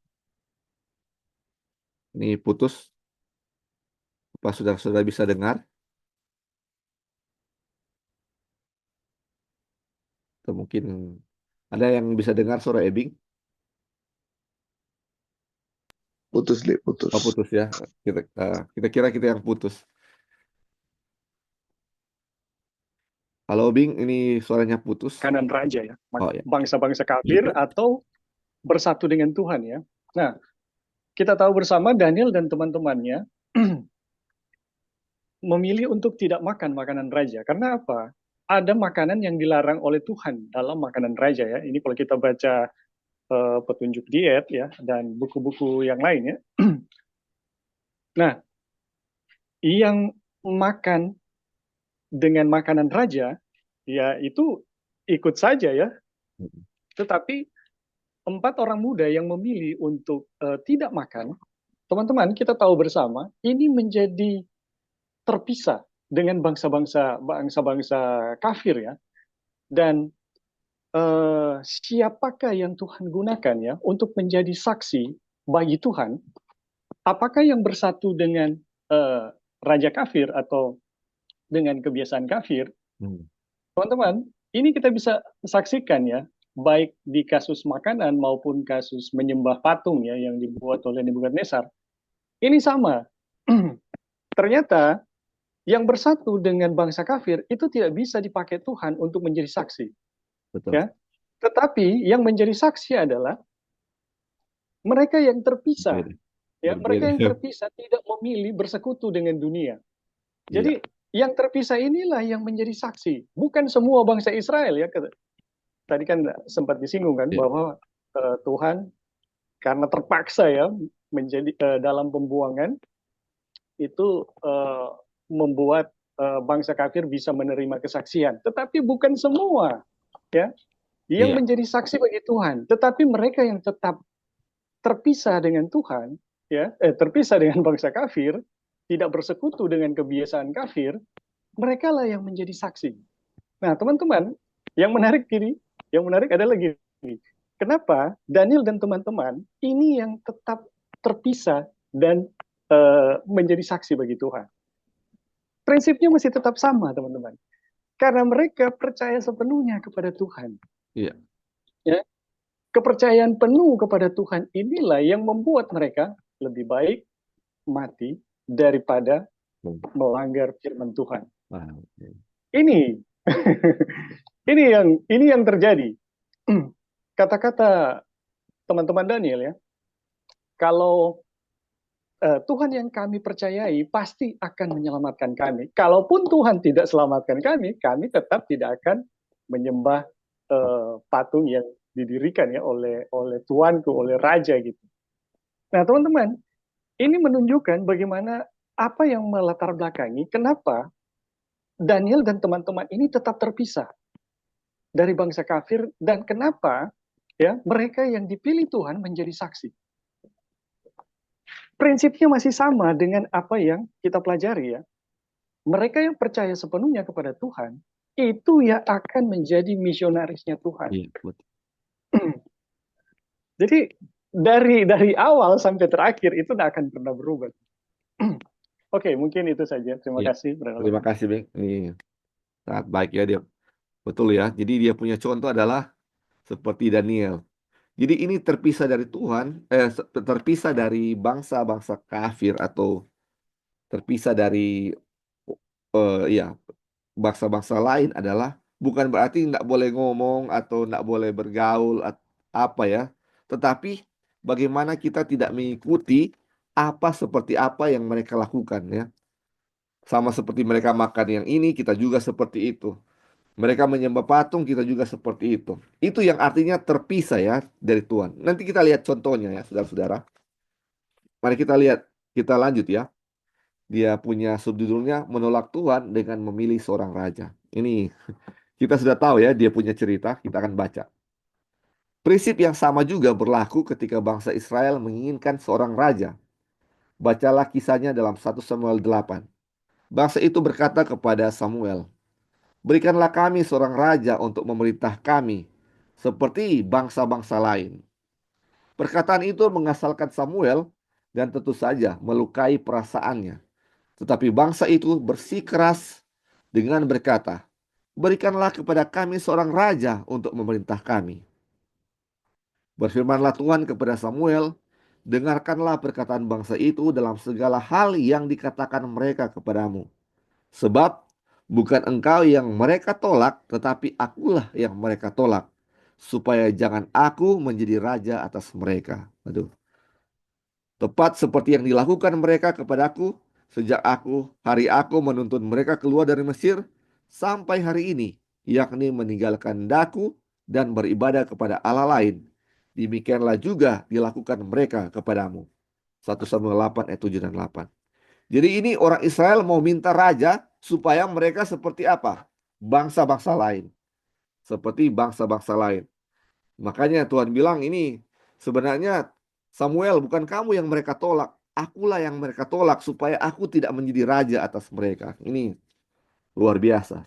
ini putus. Apa saudara-saudara bisa dengar? Atau mungkin ada yang bisa dengar suara Ebing? Putus, Li, putus. Oh, putus ya. Kita kira kita yang putus. Halo Bing, ini suaranya putus. kanan raja ya, Oh ya. bangsa-bangsa kafir atau bersatu dengan Tuhan ya. Nah, kita tahu bersama Daniel dan teman-temannya memilih untuk tidak makan makanan raja. Karena apa? Ada makanan yang dilarang oleh Tuhan dalam makanan raja ya. Ini kalau kita baca petunjuk diet ya dan buku-buku yang lain ya. Nah, yang makan dengan makanan raja ya itu ikut saja ya. Tetapi 4 orang muda yang memilih untuk tidak makan, teman-teman kita tahu bersama ini menjadi terpisah dengan bangsa-bangsa kafir ya. Dan siapakah yang Tuhan gunakan ya untuk menjadi saksi bagi Tuhan? Apakah yang bersatu dengan raja kafir atau dengan kebiasaan kafir? Teman-teman, ini kita bisa saksikan ya, baik di kasus makanan maupun kasus menyembah patung ya yang dibuat oleh Nebukadnezar. Ini sama. Ternyata yang bersatu dengan bangsa kafir itu tidak bisa dipakai Tuhan untuk menjadi saksi. Betul. Ya. Tetapi yang menjadi saksi adalah mereka yang terpisah. Ya, mereka yang terpisah tidak memilih bersekutu dengan dunia. Jadi yang terpisah inilah yang menjadi saksi. Bukan semua bangsa Israel ya. Tadi kan sempat disinggung kan bahwa Tuhan karena terpaksa ya menjadi dalam pembuangan itu membuat bangsa kafir bisa menerima kesaksian. Tetapi bukan semua ya yang menjadi saksi bagi Tuhan. Tetapi mereka yang tetap terpisah dengan Tuhan, ya, terpisah dengan bangsa kafir, tidak bersekutu dengan kebiasaan kafir, mereka lah yang menjadi saksi. Nah, teman-teman, yang menarik adalah gini. Kenapa Daniel dan teman-teman ini yang tetap terpisah dan menjadi saksi bagi Tuhan? Prinsipnya masih tetap sama, teman-teman. Karena mereka percaya sepenuhnya kepada Tuhan. Iya. Ya, kepercayaan penuh kepada Tuhan inilah yang membuat mereka lebih baik mati daripada melanggar firman Tuhan. Ini ini yang terjadi. Kata-kata teman-teman Daniel ya, kalau Tuhan yang kami percayai pasti akan menyelamatkan kami. Kalaupun Tuhan tidak selamatkan kami tetap tidak akan menyembah patung yang didirikan ya oleh tuanku, oleh raja gitu. Nah, teman-teman, ini menunjukkan bagaimana apa yang melatar belakangi kenapa Daniel dan teman-teman ini tetap terpisah dari bangsa kafir dan kenapa ya mereka yang dipilih Tuhan menjadi saksi. Prinsipnya masih sama dengan apa yang kita pelajari ya. Mereka yang percaya sepenuhnya kepada Tuhan itu yang akan menjadi misionarisnya Tuhan. Iya, betul. Jadi dari awal sampai terakhir itu tidak akan pernah berubah. Oke, mungkin itu saja. Terima kasih. Terima kasih, Bang. Ini sangat baik ya dia. Betul ya. Jadi dia punya contoh adalah seperti Daniel. Jadi ini terpisah dari Tuhan, terpisah dari bangsa-bangsa kafir atau terpisah dari bangsa-bangsa lain adalah bukan berarti nggak boleh ngomong atau nggak boleh bergaul apa ya, tetapi bagaimana kita tidak mengikuti seperti apa yang mereka lakukan ya. Sama seperti mereka makan yang ini, kita juga seperti itu. Mereka menyembah patung, kita juga seperti itu. Itu yang artinya terpisah ya dari Tuhan. Nanti kita lihat contohnya ya, saudara-saudara. Mari kita lihat, kita lanjut ya. Dia punya subjudulnya menolak Tuhan dengan memilih seorang raja. Ini kita sudah tahu ya, dia punya cerita, kita akan baca. Prinsip yang sama juga berlaku ketika bangsa Israel menginginkan seorang raja. Bacalah kisahnya dalam 1 Samuel 8. Bangsa itu berkata kepada Samuel, "Berikanlah kami seorang raja untuk memerintah kami, seperti bangsa-bangsa lain." Perkataan itu mengasalkan Samuel dan tentu saja melukai perasaannya. Tetapi bangsa itu bersikeras dengan berkata, "Berikanlah kepada kami seorang raja untuk memerintah kami." Berfirmanlah Tuhan kepada Samuel, "Dengarkanlah perkataan bangsa itu dalam segala hal yang dikatakan mereka kepadamu. Sebab bukan engkau yang mereka tolak, tetapi akulah yang mereka tolak, supaya jangan aku menjadi raja atas mereka. Aduh, tepat seperti yang dilakukan mereka kepadaku sejak hari aku menuntun mereka keluar dari Mesir sampai hari ini, yakni meninggalkan daku dan beribadah kepada Allah lain. Demikianlah juga dilakukan mereka kepadamu. 1 Samuel 8 ayat 7 dan 8. Jadi ini orang Israel mau minta raja supaya mereka seperti apa? Bangsa-bangsa lain. Seperti bangsa-bangsa lain. Makanya Tuhan bilang ini sebenarnya Samuel, bukan kamu yang mereka tolak. Akulah yang mereka tolak supaya aku tidak menjadi raja atas mereka. Ini luar biasa.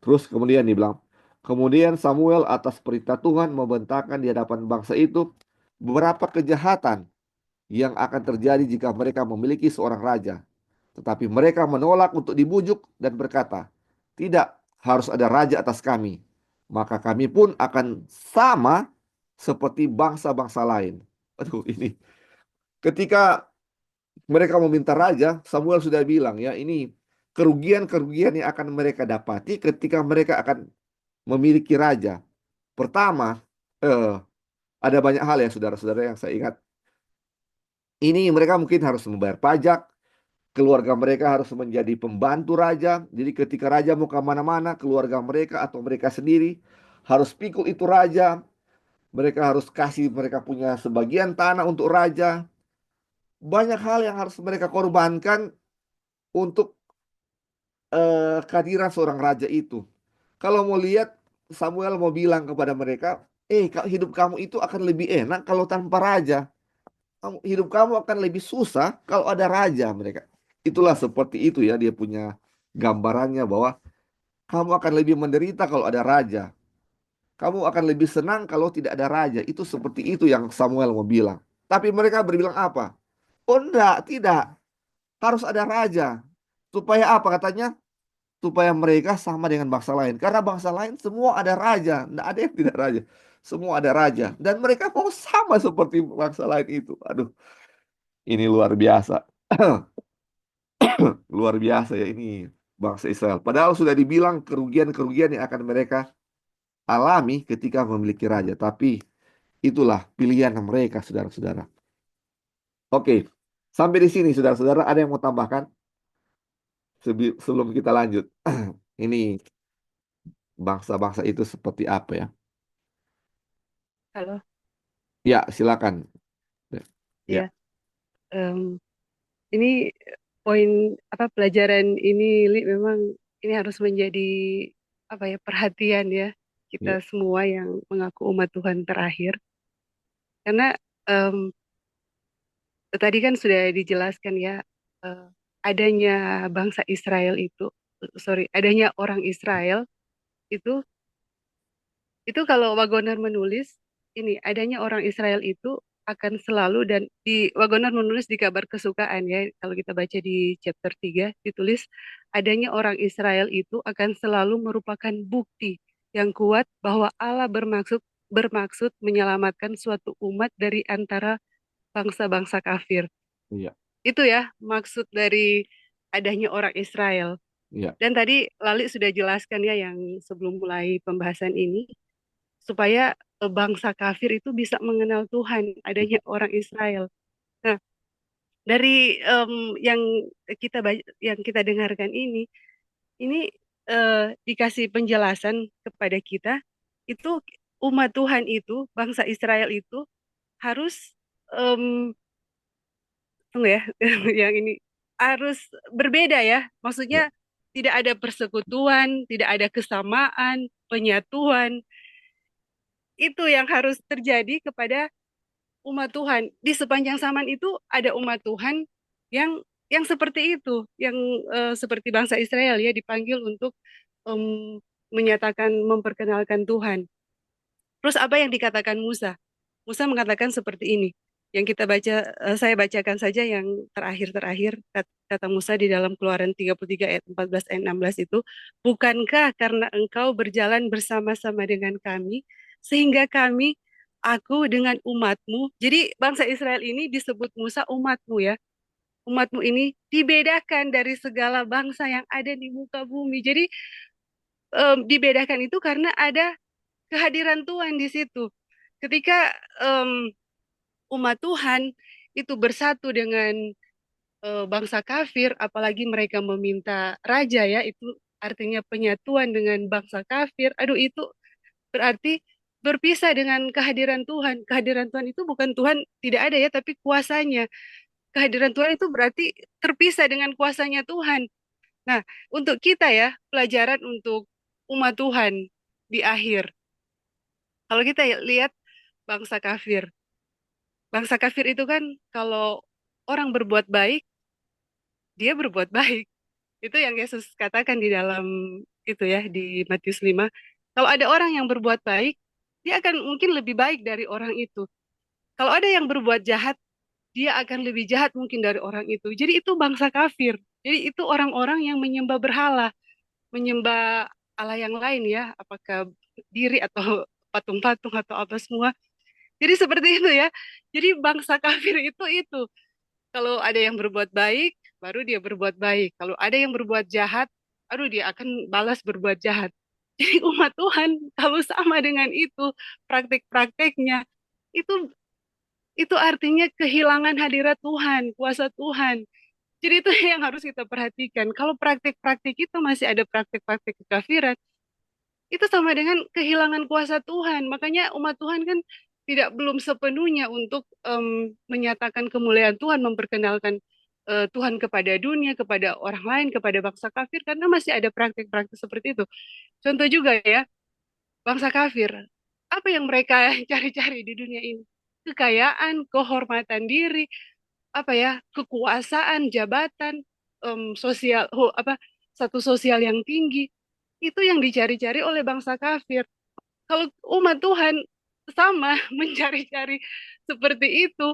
Terus kemudian dibilang, kemudian Samuel atas perintah Tuhan membentangkan di hadapan bangsa itu beberapa kejahatan yang akan terjadi jika mereka memiliki seorang raja. Tetapi mereka menolak untuk dibujuk dan berkata, tidak harus ada raja atas kami. Maka kami pun akan sama seperti bangsa-bangsa lain. Aduh, ini ketika mereka meminta raja, Samuel sudah bilang ya, ini kerugian-kerugian yang akan mereka dapati ketika mereka akan memiliki raja. Pertama, ada banyak hal ya saudara-saudara yang saya ingat. Ini mereka mungkin harus membayar pajak, keluarga mereka harus menjadi pembantu raja. Jadi ketika raja mau kemana-mana, keluarga mereka atau mereka sendiri harus pikul itu raja. Mereka harus kasih mereka punya sebagian tanah untuk raja. Banyak hal yang harus mereka korbankan untuk kehadiran seorang raja itu. Kalau mau lihat, Samuel mau bilang kepada mereka, hidup kamu itu akan lebih enak kalau tanpa raja. Hidup kamu akan lebih susah kalau ada raja mereka. Itulah seperti itu ya, dia punya gambarannya bahwa kamu akan lebih menderita kalau ada raja. Kamu akan lebih senang kalau tidak ada raja. Itu seperti itu yang Samuel mau bilang. Tapi mereka berbilang apa? Oh enggak, tidak. Harus ada raja. Supaya apa katanya? Supaya mereka sama dengan bangsa lain. Karena bangsa lain semua ada raja. Enggak ada yang tidak raja. Semua ada raja. Dan mereka mau sama seperti bangsa lain itu. Aduh, ini luar biasa. Luar biasa ya ini bangsa Israel. Padahal sudah dibilang kerugian-kerugian yang akan mereka alami ketika memiliki raja. Tapi itulah pilihan mereka, saudara-saudara. Oke, sampai di sini, saudara-saudara. Ada yang mau tambahkan sebelum kita lanjut? Ini bangsa-bangsa itu seperti apa ya? Halo, Ya, silakan. ya. Ya, em, ini poin apa pelajaran ini, Li, memang ini harus menjadi apa ya perhatian ya kita ya, semua yang mengaku umat Tuhan terakhir. Karena em, tadi kan sudah dijelaskan ya eh, adanya bangsa Israel itu, sorry, adanya orang Israel itu kalau Wagoner menulis ini adanya orang Israel itu akan selalu dan di Wagoner menulis di kabar kesukaan ya kalau kita baca di chapter 3 ditulis adanya orang Israel itu akan selalu merupakan bukti yang kuat bahwa Allah bermaksud menyelamatkan suatu umat dari antara bangsa-bangsa kafir. iya, Itu ya maksud dari adanya orang Israel. iya, Dan tadi Lali sudah jelaskan ya yang sebelum mulai pembahasan ini supaya bangsa kafir itu bisa mengenal Tuhan, adanya orang Israel. Nah, dari yang kita dengarkan ini dikasih penjelasan kepada kita itu umat Tuhan itu, bangsa Israel itu harus em, tunggu ya, yang ini harus berbeda ya. iya, Maksudnya tidak ada persekutuan, tidak ada kesamaan, penyatuan. Itu yang harus terjadi kepada umat Tuhan. Di sepanjang zaman itu ada umat Tuhan yang seperti itu, yang seperti bangsa Israel ya dipanggil untuk em, menyatakan memperkenalkan Tuhan. Terus apa yang dikatakan Musa? Musa mengatakan seperti ini. Yang kita baca, saya bacakan saja yang terakhir-terakhir kata Musa di dalam Keluaran 33 ayat 14 ayat 16 itu, bukankah karena engkau berjalan bersama-sama dengan kami sehingga kami aku dengan umatmu. Jadi bangsa Israel ini disebut Musa umatmu ya. Umatmu ini dibedakan dari segala bangsa yang ada di muka bumi. Jadi dibedakan itu karena ada kehadiran Tuhan di situ. Ketika umat Tuhan itu bersatu dengan bangsa kafir, apalagi mereka meminta raja ya, itu artinya penyatuan dengan bangsa kafir. Aduh, itu berarti berpisah dengan kehadiran Tuhan. Kehadiran Tuhan itu bukan Tuhan tidak ada ya, tapi kuasanya. Kehadiran Tuhan itu berarti terpisah dengan kuasanya Tuhan. Nah, untuk kita ya, pelajaran untuk umat Tuhan di akhir. Kalau kita lihat bangsa kafir. Bangsa kafir itu kan kalau orang berbuat baik, dia berbuat baik. Itu yang Yesus katakan di dalam itu ya, di Matius 5. Kalau ada orang yang berbuat baik, dia akan mungkin lebih baik dari orang itu. Kalau ada yang berbuat jahat, dia akan lebih jahat mungkin dari orang itu. Jadi itu bangsa kafir. Jadi itu orang-orang yang menyembah berhala, menyembah Allah yang lain ya, apakah diri atau patung-patung atau apa semua. Jadi seperti itu ya. Jadi bangsa kafir itu. Kalau ada yang berbuat baik, baru dia berbuat baik. Kalau ada yang berbuat jahat, aduh dia akan balas berbuat jahat. Jadi umat Tuhan kalau sama dengan itu praktek-prakteknya itu itu artinya kehilangan hadirat Tuhan, kuasa Tuhan. Jadi itu yang harus kita perhatikan. Kalau praktik-praktik itu masih ada praktik-praktik kekafiran, itu sama dengan kehilangan kuasa Tuhan. Makanya umat Tuhan kan tidak belum sepenuhnya untuk menyatakan kemuliaan Tuhan, memperkenalkan Tuhan kepada dunia, kepada orang lain, kepada bangsa kafir, karena masih ada praktik-praktik seperti itu. Contoh juga ya, bangsa kafir, apa yang mereka cari-cari di dunia ini? Kekayaan, kehormatan diri, apa ya, kekuasaan, jabatan, sosial, apa, satu sosial yang tinggi, itu yang dicari-cari oleh bangsa kafir. Kalau umat Tuhan sama mencari-cari seperti itu,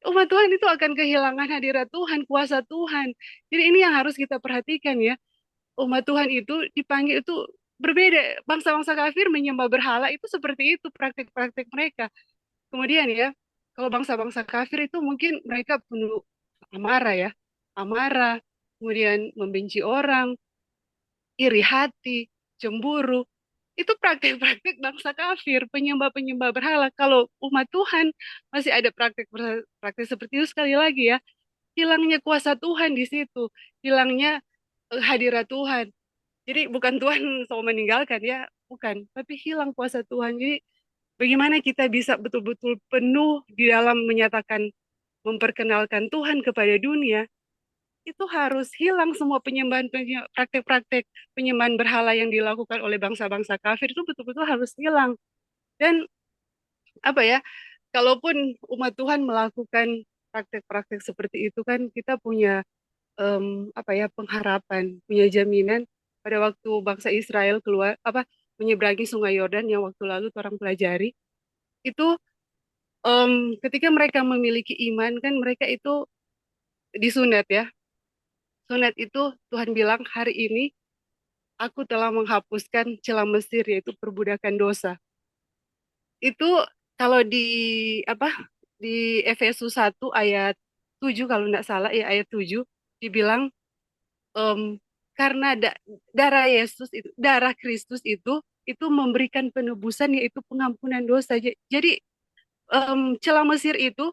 umat Tuhan itu akan kehilangan hadirat Tuhan, kuasa Tuhan. Jadi ini yang harus kita perhatikan ya. Umat Tuhan itu dipanggil itu berbeda. Bangsa-bangsa kafir menyembah berhala itu seperti itu praktik-praktik mereka. Kemudian ya, kalau bangsa-bangsa kafir itu mungkin mereka penuh amarah ya. Amarah, kemudian membenci orang, iri hati, cemburu. Itu praktik-praktik bangsa kafir, penyembah-penyembah berhala. Kalau umat Tuhan masih ada praktik seperti itu sekali lagi ya, hilangnya kuasa Tuhan di situ, hilangnya hadirat Tuhan. Jadi bukan Tuhan mau meninggalkan ya, bukan, tapi hilang kuasa Tuhan. Jadi bagaimana kita bisa betul-betul penuh di dalam menyatakan, memperkenalkan Tuhan kepada dunia, itu harus hilang semua praktek-praktek penyembahan berhala yang dilakukan oleh bangsa-bangsa kafir itu betul-betul harus hilang. Dan apa ya, kalaupun umat Tuhan melakukan praktek-praktek seperti itu kan kita punya apa ya, pengharapan, punya jaminan pada waktu bangsa Israel keluar apa menyeberangi Sungai Yordan yang waktu lalu orang pelajari itu, ketika mereka memiliki iman kan mereka itu disunat ya. Sunat itu Tuhan bilang hari ini aku telah menghapuskan celah Mesir yaitu perbudakan dosa. Itu kalau di apa di Efesus 1 ayat 7 kalau tidak salah ya ayat 7 dibilang karena darah Yesus itu darah Kristus itu memberikan penebusan yaitu pengampunan dosa. Jadi celah Mesir itu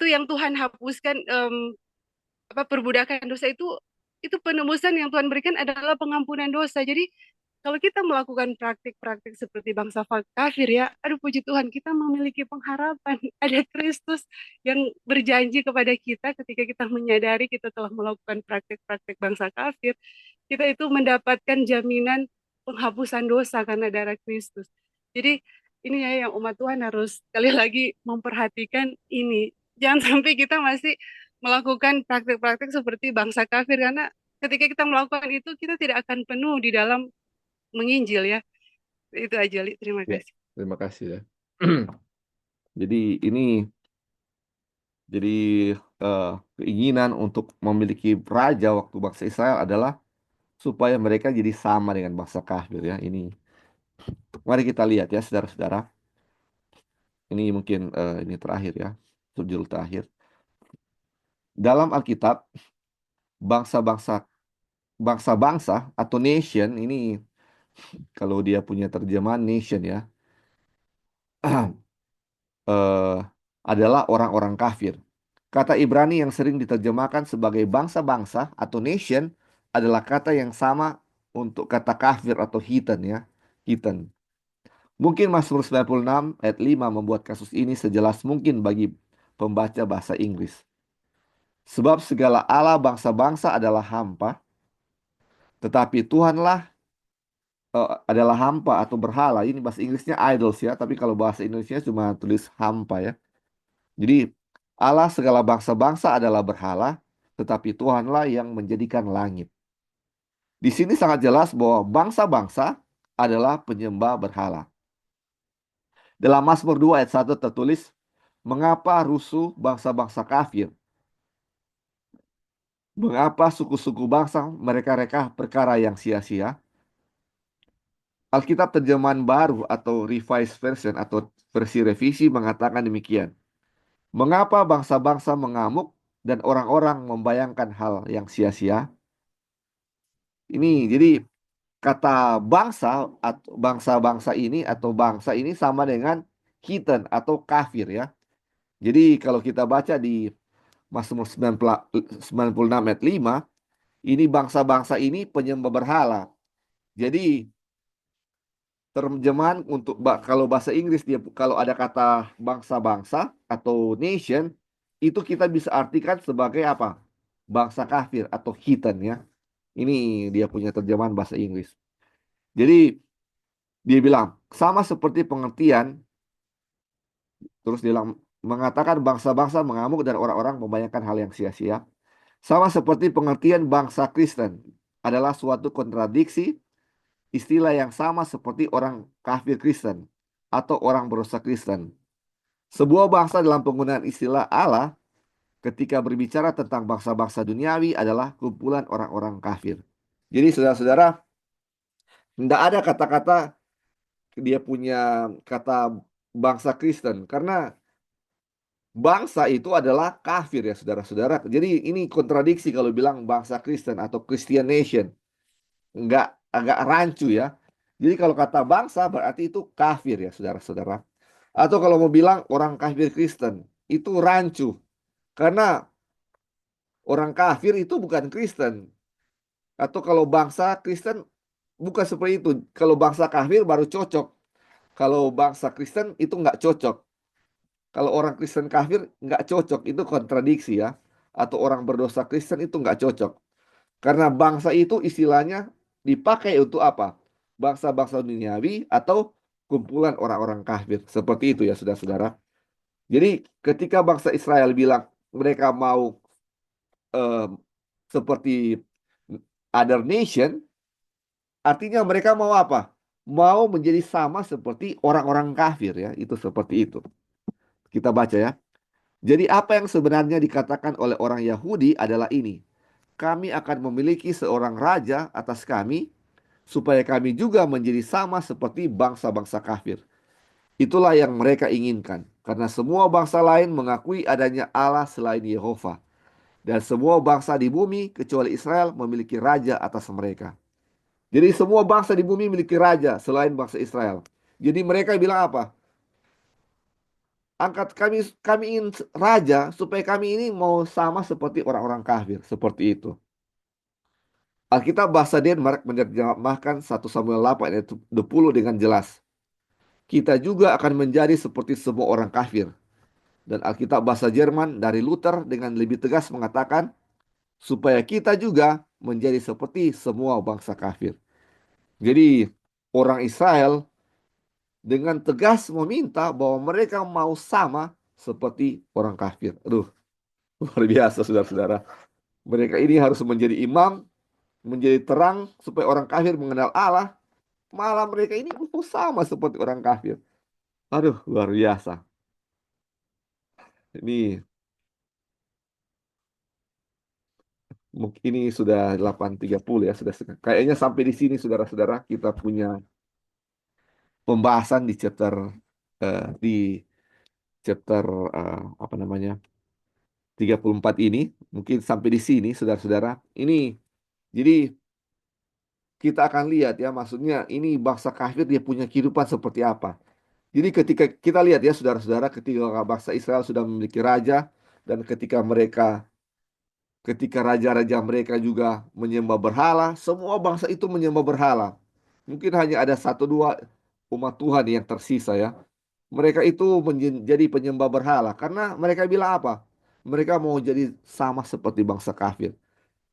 yang Tuhan hapuskan, apa perbudakan dosa itu penebusan yang Tuhan berikan adalah pengampunan dosa. Jadi kalau kita melakukan praktik-praktik seperti bangsa kafir ya, aduh puji Tuhan kita memiliki pengharapan. Ada Kristus yang berjanji kepada kita ketika kita menyadari kita telah melakukan praktik-praktik bangsa kafir, kita itu mendapatkan jaminan penghapusan dosa karena darah Kristus. Jadi ini ya yang umat Tuhan harus sekali lagi memperhatikan ini. Jangan sampai kita masih melakukan praktik-praktik seperti bangsa kafir karena ketika kita melakukan itu kita tidak akan penuh di dalam menginjil ya. Itu aja, Li. Terima Ya, kasih. terima kasih ya. Jadi ini jadi keinginan untuk memiliki raja waktu bangsa Israel adalah supaya mereka jadi sama dengan bangsa kafir ya. Ini mari kita lihat ya saudara-saudara. Ini mungkin ini terakhir ya, judul terakhir. Dalam Alkitab bangsa-bangsa bangsa-bangsa atau nation ini kalau dia punya terjemahan nation ya, eh, adalah orang-orang kafir. Kata Ibrani yang sering diterjemahkan sebagai bangsa-bangsa atau nation adalah kata yang sama untuk kata kafir atau heathen ya, heathen. Mungkin Mazmur 96 ayat 5 membuat kasus ini sejelas mungkin bagi pembaca bahasa Inggris. Sebab segala Allah bangsa-bangsa adalah hampa, tetapi Tuhanlah adalah hampa atau berhala. Ini bahasa Inggrisnya idols ya, tapi kalau bahasa Indonesia cuma tulis hampa ya. Jadi Allah segala bangsa-bangsa adalah berhala, tetapi Tuhanlah yang menjadikan langit. Di sini sangat jelas bahwa bangsa-bangsa adalah penyembah berhala. Dalam Mazmur 2 ayat 1 tertulis, mengapa rusuh bangsa-bangsa kafir? Mengapa suku-suku bangsa mereka-reka perkara yang sia-sia? Alkitab terjemahan baru atau Revised Version atau versi revisi mengatakan demikian. Mengapa bangsa-bangsa mengamuk dan orang-orang membayangkan hal yang sia-sia? Ini jadi kata bangsa atau bangsa-bangsa ini atau bangsa ini sama dengan heathen atau kafir ya. Jadi kalau kita baca di Mazmur 96 ayat 5, ini bangsa-bangsa ini penyembah berhala. Jadi terjemahan untuk kalau bahasa Inggris dia kalau ada kata bangsa-bangsa atau nation itu kita bisa artikan sebagai apa? Bangsa kafir atau heathen ya. Ini dia punya terjemahan bahasa Inggris. Jadi dia bilang sama seperti pengertian terus dia bilang mengatakan bangsa-bangsa mengamuk dan orang-orang membayangkan hal yang sia-sia. Sama seperti pengertian bangsa Kristen adalah suatu kontradiksi istilah yang sama seperti orang kafir Kristen atau orang berdosa Kristen. Sebuah bangsa dalam penggunaan istilah Allah ketika berbicara tentang bangsa-bangsa duniawi adalah kumpulan orang-orang kafir. Jadi saudara-saudara, tidak ada kata-kata dia punya kata bangsa Kristen karena bangsa itu adalah kafir ya saudara-saudara. Jadi ini kontradiksi kalau bilang bangsa Kristen atau Christian nation. Enggak agak rancu ya. Jadi kalau kata bangsa berarti itu kafir ya saudara-saudara. Atau kalau mau bilang orang kafir Kristen, itu rancu. Karena orang kafir itu bukan Kristen. Atau kalau bangsa Kristen bukan seperti itu. Kalau bangsa kafir baru cocok. Kalau bangsa Kristen itu nggak cocok. Kalau orang Kristen kafir nggak cocok. Itu kontradiksi ya. Atau orang berdosa Kristen itu nggak cocok. Karena bangsa itu istilahnya dipakai untuk apa? Bangsa-bangsa duniawi atau kumpulan orang-orang kafir. Seperti itu ya saudara-saudara. Jadi ketika bangsa Israel bilang mereka mau eh, seperti other nation, artinya mereka mau apa? Mau menjadi sama seperti orang-orang kafir ya. Itu seperti itu. Kita baca ya. Jadi apa yang sebenarnya dikatakan oleh orang Yahudi adalah ini. Kami akan memiliki seorang raja atas kami supaya kami juga menjadi sama seperti bangsa-bangsa kafir. Itulah yang mereka inginkan, karena semua bangsa lain mengakui adanya Allah selain Yehova, dan semua bangsa di bumi kecuali Israel memiliki raja atas mereka. Jadi semua bangsa di bumi memiliki raja selain bangsa Israel. Jadi mereka bilang apa? Angkat kami ingin raja supaya kami ini mau sama seperti orang-orang kafir, seperti itu. Alkitab bahasa Denmark menerjemahkan 1 Samuel 8 ayat 20 dengan jelas. Kita juga akan menjadi seperti semua orang kafir. Dan Alkitab bahasa Jerman dari Luther dengan lebih tegas mengatakan, supaya kita juga menjadi seperti semua bangsa kafir. Jadi orang Israel dengan tegas meminta bahwa mereka mau sama seperti orang kafir. Aduh, luar biasa saudara-saudara. Mereka ini harus menjadi imam, menjadi terang supaya orang kafir mengenal Allah. Malah mereka ini sama seperti orang kafir. Aduh, luar biasa. Ini mungkin ini sudah 8.30 ya, sudah kayaknya sampai di sini saudara-saudara kita punya pembahasan di chapter di chapter apa namanya 34 ini. Mungkin sampai di sini saudara-saudara. Ini jadi kita akan lihat ya, maksudnya ini bangsa kafir dia punya kehidupan seperti apa. Jadi ketika kita lihat ya saudara-saudara, ketika bangsa Israel sudah memiliki raja dan ketika raja-raja mereka juga menyembah berhala, semua bangsa itu menyembah berhala. Mungkin hanya ada satu dua umat Tuhan yang tersisa ya. Mereka itu menjadi penyembah berhala karena mereka bilang apa? Mereka mau jadi sama seperti bangsa kafir.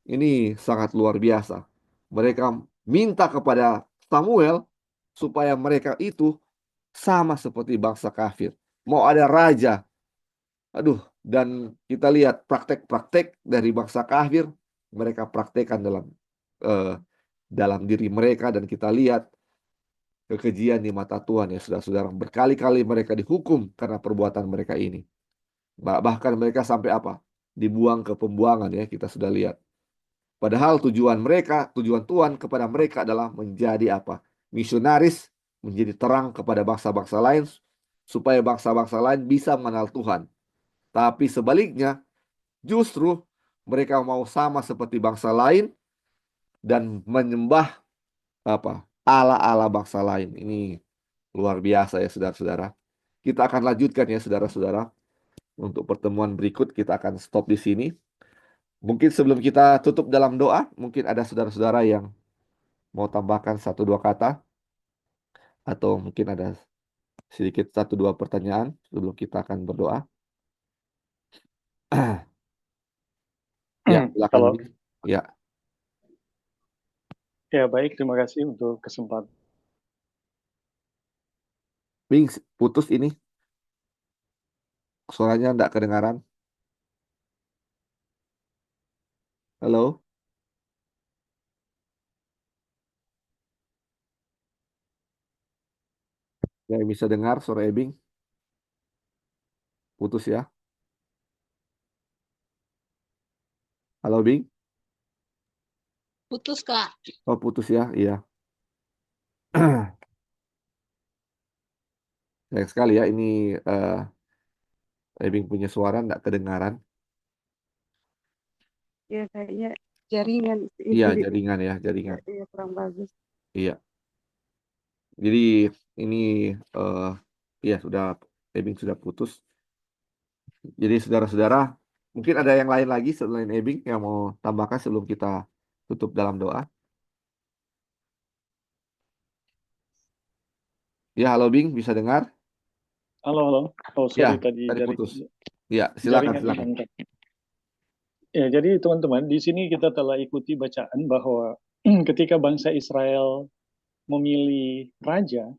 Ini sangat luar biasa. Mereka minta kepada Samuel supaya mereka itu sama seperti bangsa kafir. Mau ada raja. Aduh, dan kita lihat praktek-praktek dari bangsa kafir mereka praktekkan eh, dalam diri mereka dan kita lihat kekejian di mata Tuhan ya saudara-saudara. Berkali-kali mereka dihukum karena perbuatan mereka ini. Bahkan mereka sampai apa? Dibuang ke pembuangan ya kita sudah lihat. Padahal tujuan mereka, tujuan Tuhan kepada mereka adalah menjadi apa? Misionaris, menjadi terang kepada bangsa-bangsa lain supaya bangsa-bangsa lain bisa mengenal Tuhan. Tapi sebaliknya, justru mereka mau sama seperti bangsa lain dan menyembah apa? Allah-Allah bangsa lain. Ini luar biasa ya saudara-saudara. Kita akan lanjutkan ya saudara-saudara. Untuk pertemuan berikut kita akan stop di sini. Mungkin sebelum kita tutup dalam doa, mungkin ada saudara-saudara yang mau tambahkan satu dua kata atau mungkin ada sedikit satu dua pertanyaan sebelum kita akan berdoa. Ya, silakan. Kalau Bing. Ya, ya baik, terima kasih untuk kesempatan. Bing, putus ini. Suaranya enggak kedengaran. Halo? Ya, bisa dengar suara Ebing? Putus ya. Halo, Bing? Putus, Kak. Oh, putus ya. Iya. Sayang sekali ya, ini Ebing punya suara enggak kedengaran. Ya kayaknya jaringan Iya, ini jaringan ya, jaringan. ya, kurang bagus. Iya. Jadi ini eh ya sudah Ebing sudah putus. Jadi saudara-saudara, mungkin ada yang lain lagi selain Ebing yang mau tambahkan sebelum kita tutup dalam doa. Ya, halo Bing, bisa dengar? Halo, halo. Oh, Ya, sorry tadi tadi putus. Ya, silakan, jaringan silakan. diangkat. Ya, jadi teman-teman, di sini kita telah ikuti bacaan bahwa ketika bangsa Israel memilih raja,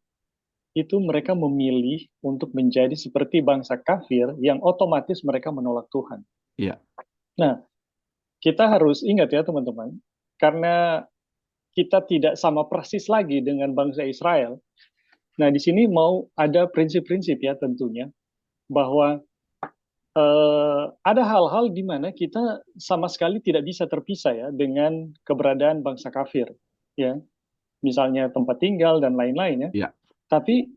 itu mereka memilih untuk menjadi seperti bangsa kafir yang otomatis mereka menolak Tuhan. Iya, Nah, kita harus ingat ya teman-teman, karena kita tidak sama persis lagi dengan bangsa Israel. Nah, di sini mau ada prinsip-prinsip ya tentunya, bahwa ada hal-hal di mana kita sama sekali tidak bisa terpisah ya dengan keberadaan bangsa kafir, ya, misalnya tempat tinggal dan lain-lain ya. iya, Tapi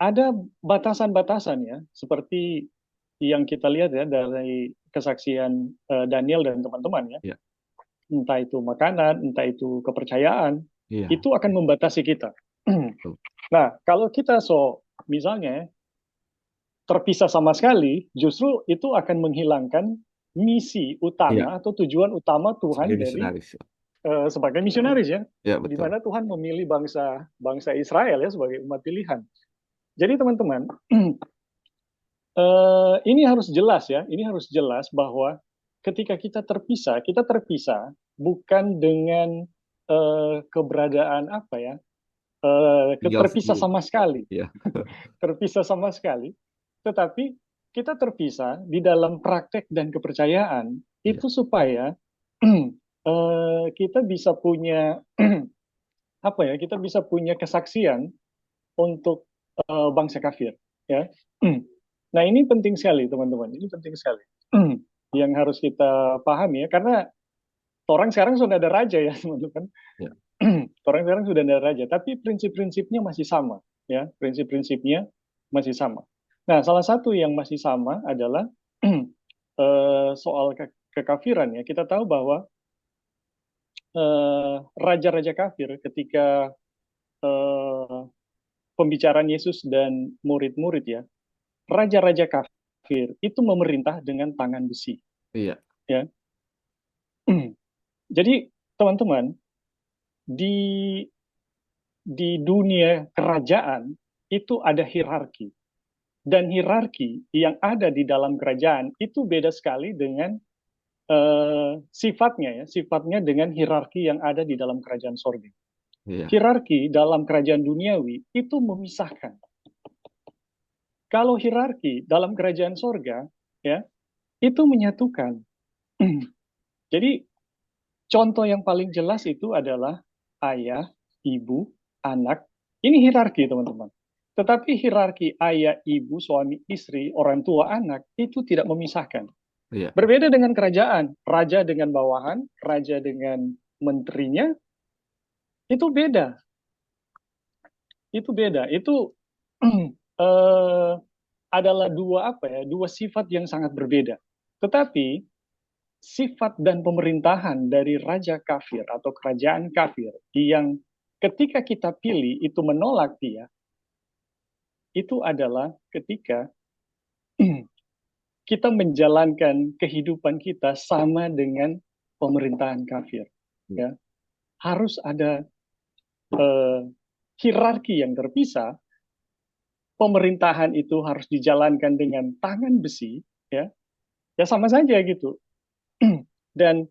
ada batasan-batasan ya, seperti yang kita lihat ya dari kesaksian Daniel dan teman-teman ya, iya, entah itu makanan, entah itu kepercayaan, iya. itu akan membatasi kita. Betul. Nah, kalau kita misalnya terpisah sama sekali, justru itu akan menghilangkan misi Iya, utama atau tujuan utama Tuhan sebagai dari misionaris. sebagai misionaris ya, Ya, di betul. mana Tuhan memilih bangsa Israel ya sebagai umat pilihan. Jadi teman-teman, ini harus jelas ya, ini harus jelas bahwa ketika kita terpisah bukan dengan keberadaan apa ya, Tinggal terpisah sendiri. sama sekali, Iya, terpisah sama sekali, tetapi kita terpisah di dalam praktek dan kepercayaan iya, itu supaya kita bisa punya apa ya, kita bisa punya kesaksian untuk bangsa kafir ya. Nah, ini penting sekali teman-teman, ini penting sekali yang harus kita pahami ya, karena orang sekarang sudah ada raja ya teman-teman. iya, Orang sekarang sudah ada raja, tapi prinsip-prinsipnya masih sama ya, prinsip-prinsipnya masih sama. Nah, salah satu yang masih sama adalah soal kekafiran ya. Kita tahu bahwa raja-raja kafir ketika eh, pembicaraan Yesus dan murid-murid ya, raja-raja kafir itu memerintah dengan tangan besi. Iya. Ya, jadi teman-teman di dunia kerajaan itu ada hierarki dan hierarki yang ada di dalam kerajaan itu beda sekali dengan sifatnya dengan hierarki yang ada di dalam kerajaan sorga. Iya. Hierarki dalam kerajaan duniawi itu memisahkan. Kalau hierarki dalam kerajaan sorga, ya, itu menyatukan. Jadi contoh yang paling jelas itu adalah ayah, ibu, anak. Ini hierarki, teman-teman. Tetapi hierarki ayah, ibu, suami, istri, orang tua, anak itu tidak memisahkan. Iya. Berbeda dengan kerajaan, raja dengan bawahan, raja dengan menterinya, itu beda. Itu beda. Itu adalah dua sifat yang sangat berbeda. Tetapi sifat dan pemerintahan dari raja kafir atau kerajaan kafir yang ketika kita pilih itu menolak dia, itu adalah ketika kita menjalankan kehidupan kita sama dengan pemerintahan kafir. Ya, harus ada hierarki yang terpisah. Pemerintahan itu harus dijalankan dengan tangan besi, ya sama saja gitu. Dan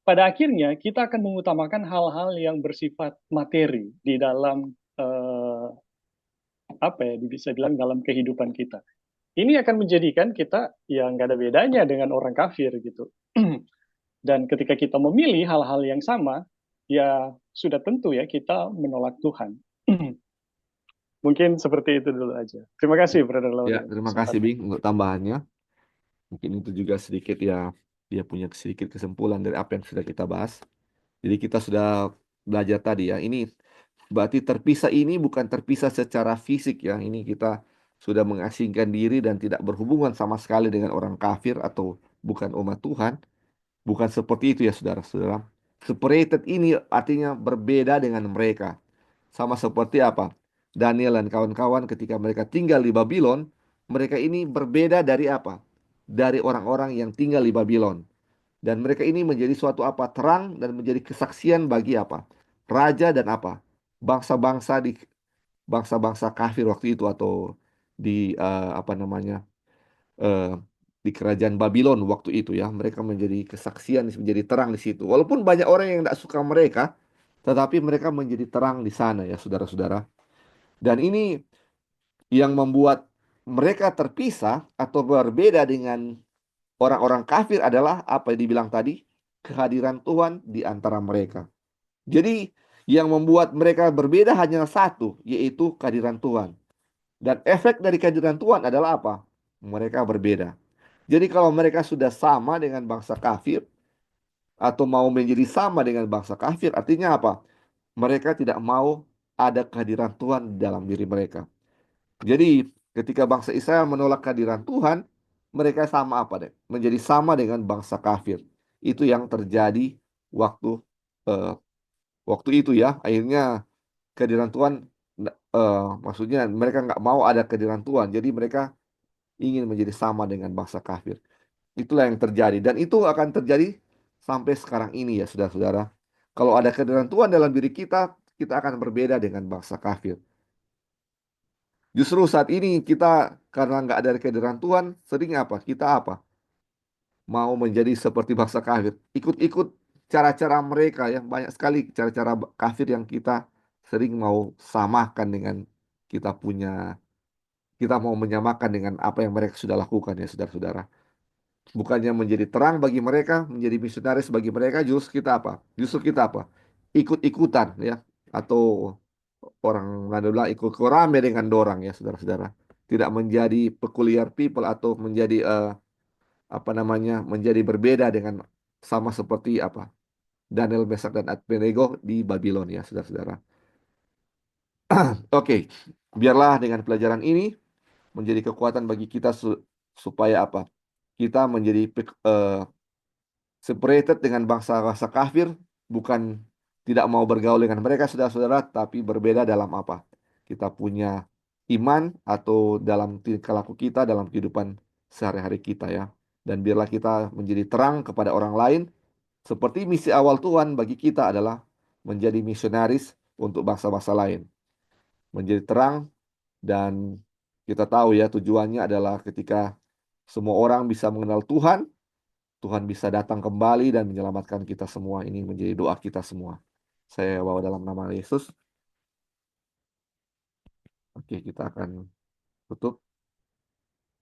pada akhirnya kita akan mengutamakan hal-hal yang bersifat materi di dalam bisa bilang dalam kehidupan kita. Ini akan menjadikan kita yang nggak ada bedanya dengan orang kafir gitu. Dan ketika kita memilih hal-hal yang sama, ya sudah tentu ya kita menolak Tuhan. Mungkin seperti itu dulu aja. Terima kasih, Brother Ya, Lauren. terima kasih Bing untuk tambahannya. Mungkin itu juga sedikit ya, dia punya sedikit kesimpulan dari apa yang sudah kita bahas. Jadi kita sudah belajar tadi ya, ini berarti terpisah ini bukan terpisah secara fisik ya. Ini kita sudah mengasingkan diri dan tidak berhubungan sama sekali dengan orang kafir atau bukan umat Tuhan. Bukan seperti itu ya saudara-saudara. Separated ini artinya berbeda dengan mereka. Sama seperti apa? Daniel dan kawan-kawan ketika mereka tinggal di Babylon, mereka ini berbeda dari apa? Dari orang-orang yang tinggal di Babylon. Dan mereka ini menjadi suatu apa? Terang dan menjadi kesaksian bagi apa? Raja dan apa? Bangsa-bangsa di bangsa-bangsa kafir waktu itu atau di apa namanya? eh, di kerajaan Babylon waktu itu ya. Mereka menjadi kesaksian, menjadi terang di situ. Walaupun banyak orang yang tidak suka mereka, tetapi mereka menjadi terang di sana ya saudara-saudara. Dan ini yang membuat mereka terpisah atau berbeda dengan orang-orang kafir adalah apa yang dibilang tadi, kehadiran Tuhan di antara mereka. Jadi yang membuat mereka berbeda hanya satu, yaitu kehadiran Tuhan. Dan efek dari kehadiran Tuhan adalah apa? Mereka berbeda. Jadi kalau mereka sudah sama dengan bangsa kafir atau mau menjadi sama dengan bangsa kafir, artinya apa? Mereka tidak mau ada kehadiran Tuhan dalam diri mereka. Jadi ketika bangsa Israel menolak kehadiran Tuhan, mereka sama apa deh? Menjadi sama dengan bangsa kafir. Itu yang terjadi waktu eh, waktu itu ya. Akhirnya kehadiran Tuhan, maksudnya mereka nggak mau ada kehadiran Tuhan. Jadi mereka ingin menjadi sama dengan bangsa kafir. Itulah yang terjadi. Dan itu akan terjadi sampai sekarang ini ya saudara-saudara. Kalau ada kehadiran Tuhan dalam diri kita, kita akan berbeda dengan bangsa kafir. Justru saat ini kita karena nggak ada kehadiran Tuhan, sering apa? Kita apa? Mau menjadi seperti bangsa kafir. Ikut-ikut cara-cara mereka ya. Banyak sekali cara-cara kafir yang kita sering mau samakan dengan kita punya, kita mau menyamakan dengan apa yang mereka sudah lakukan ya saudara-saudara. Bukannya menjadi terang bagi mereka, menjadi misionaris bagi mereka, justru kita apa? Justru kita apa? Ikut-ikutan ya. Atau orang Belanda bilang ikut rame dengan dorang ya saudara-saudara. Tidak menjadi peculiar people atau menjadi apa namanya? Menjadi berbeda dengan sama seperti apa? Daniel, Mesak dan Abednego di Babylon ya saudara-saudara. Oke, biarlah dengan pelajaran ini menjadi kekuatan bagi kita supaya apa? Kita menjadi separated dengan bangsa-bangsa kafir bukan tidak mau bergaul dengan mereka saudara-saudara, tapi berbeda dalam apa? Kita punya iman atau dalam tingkah laku kita dalam kehidupan sehari-hari kita ya. Dan biarlah kita menjadi terang kepada orang lain, seperti misi awal Tuhan bagi kita adalah menjadi misionaris untuk bangsa-bangsa lain. Menjadi terang, dan kita tahu ya tujuannya adalah ketika semua orang bisa mengenal Tuhan, Tuhan bisa datang kembali dan menyelamatkan kita semua. Ini menjadi doa kita semua. Saya bawa dalam nama Yesus. Oke, kita akan tutup.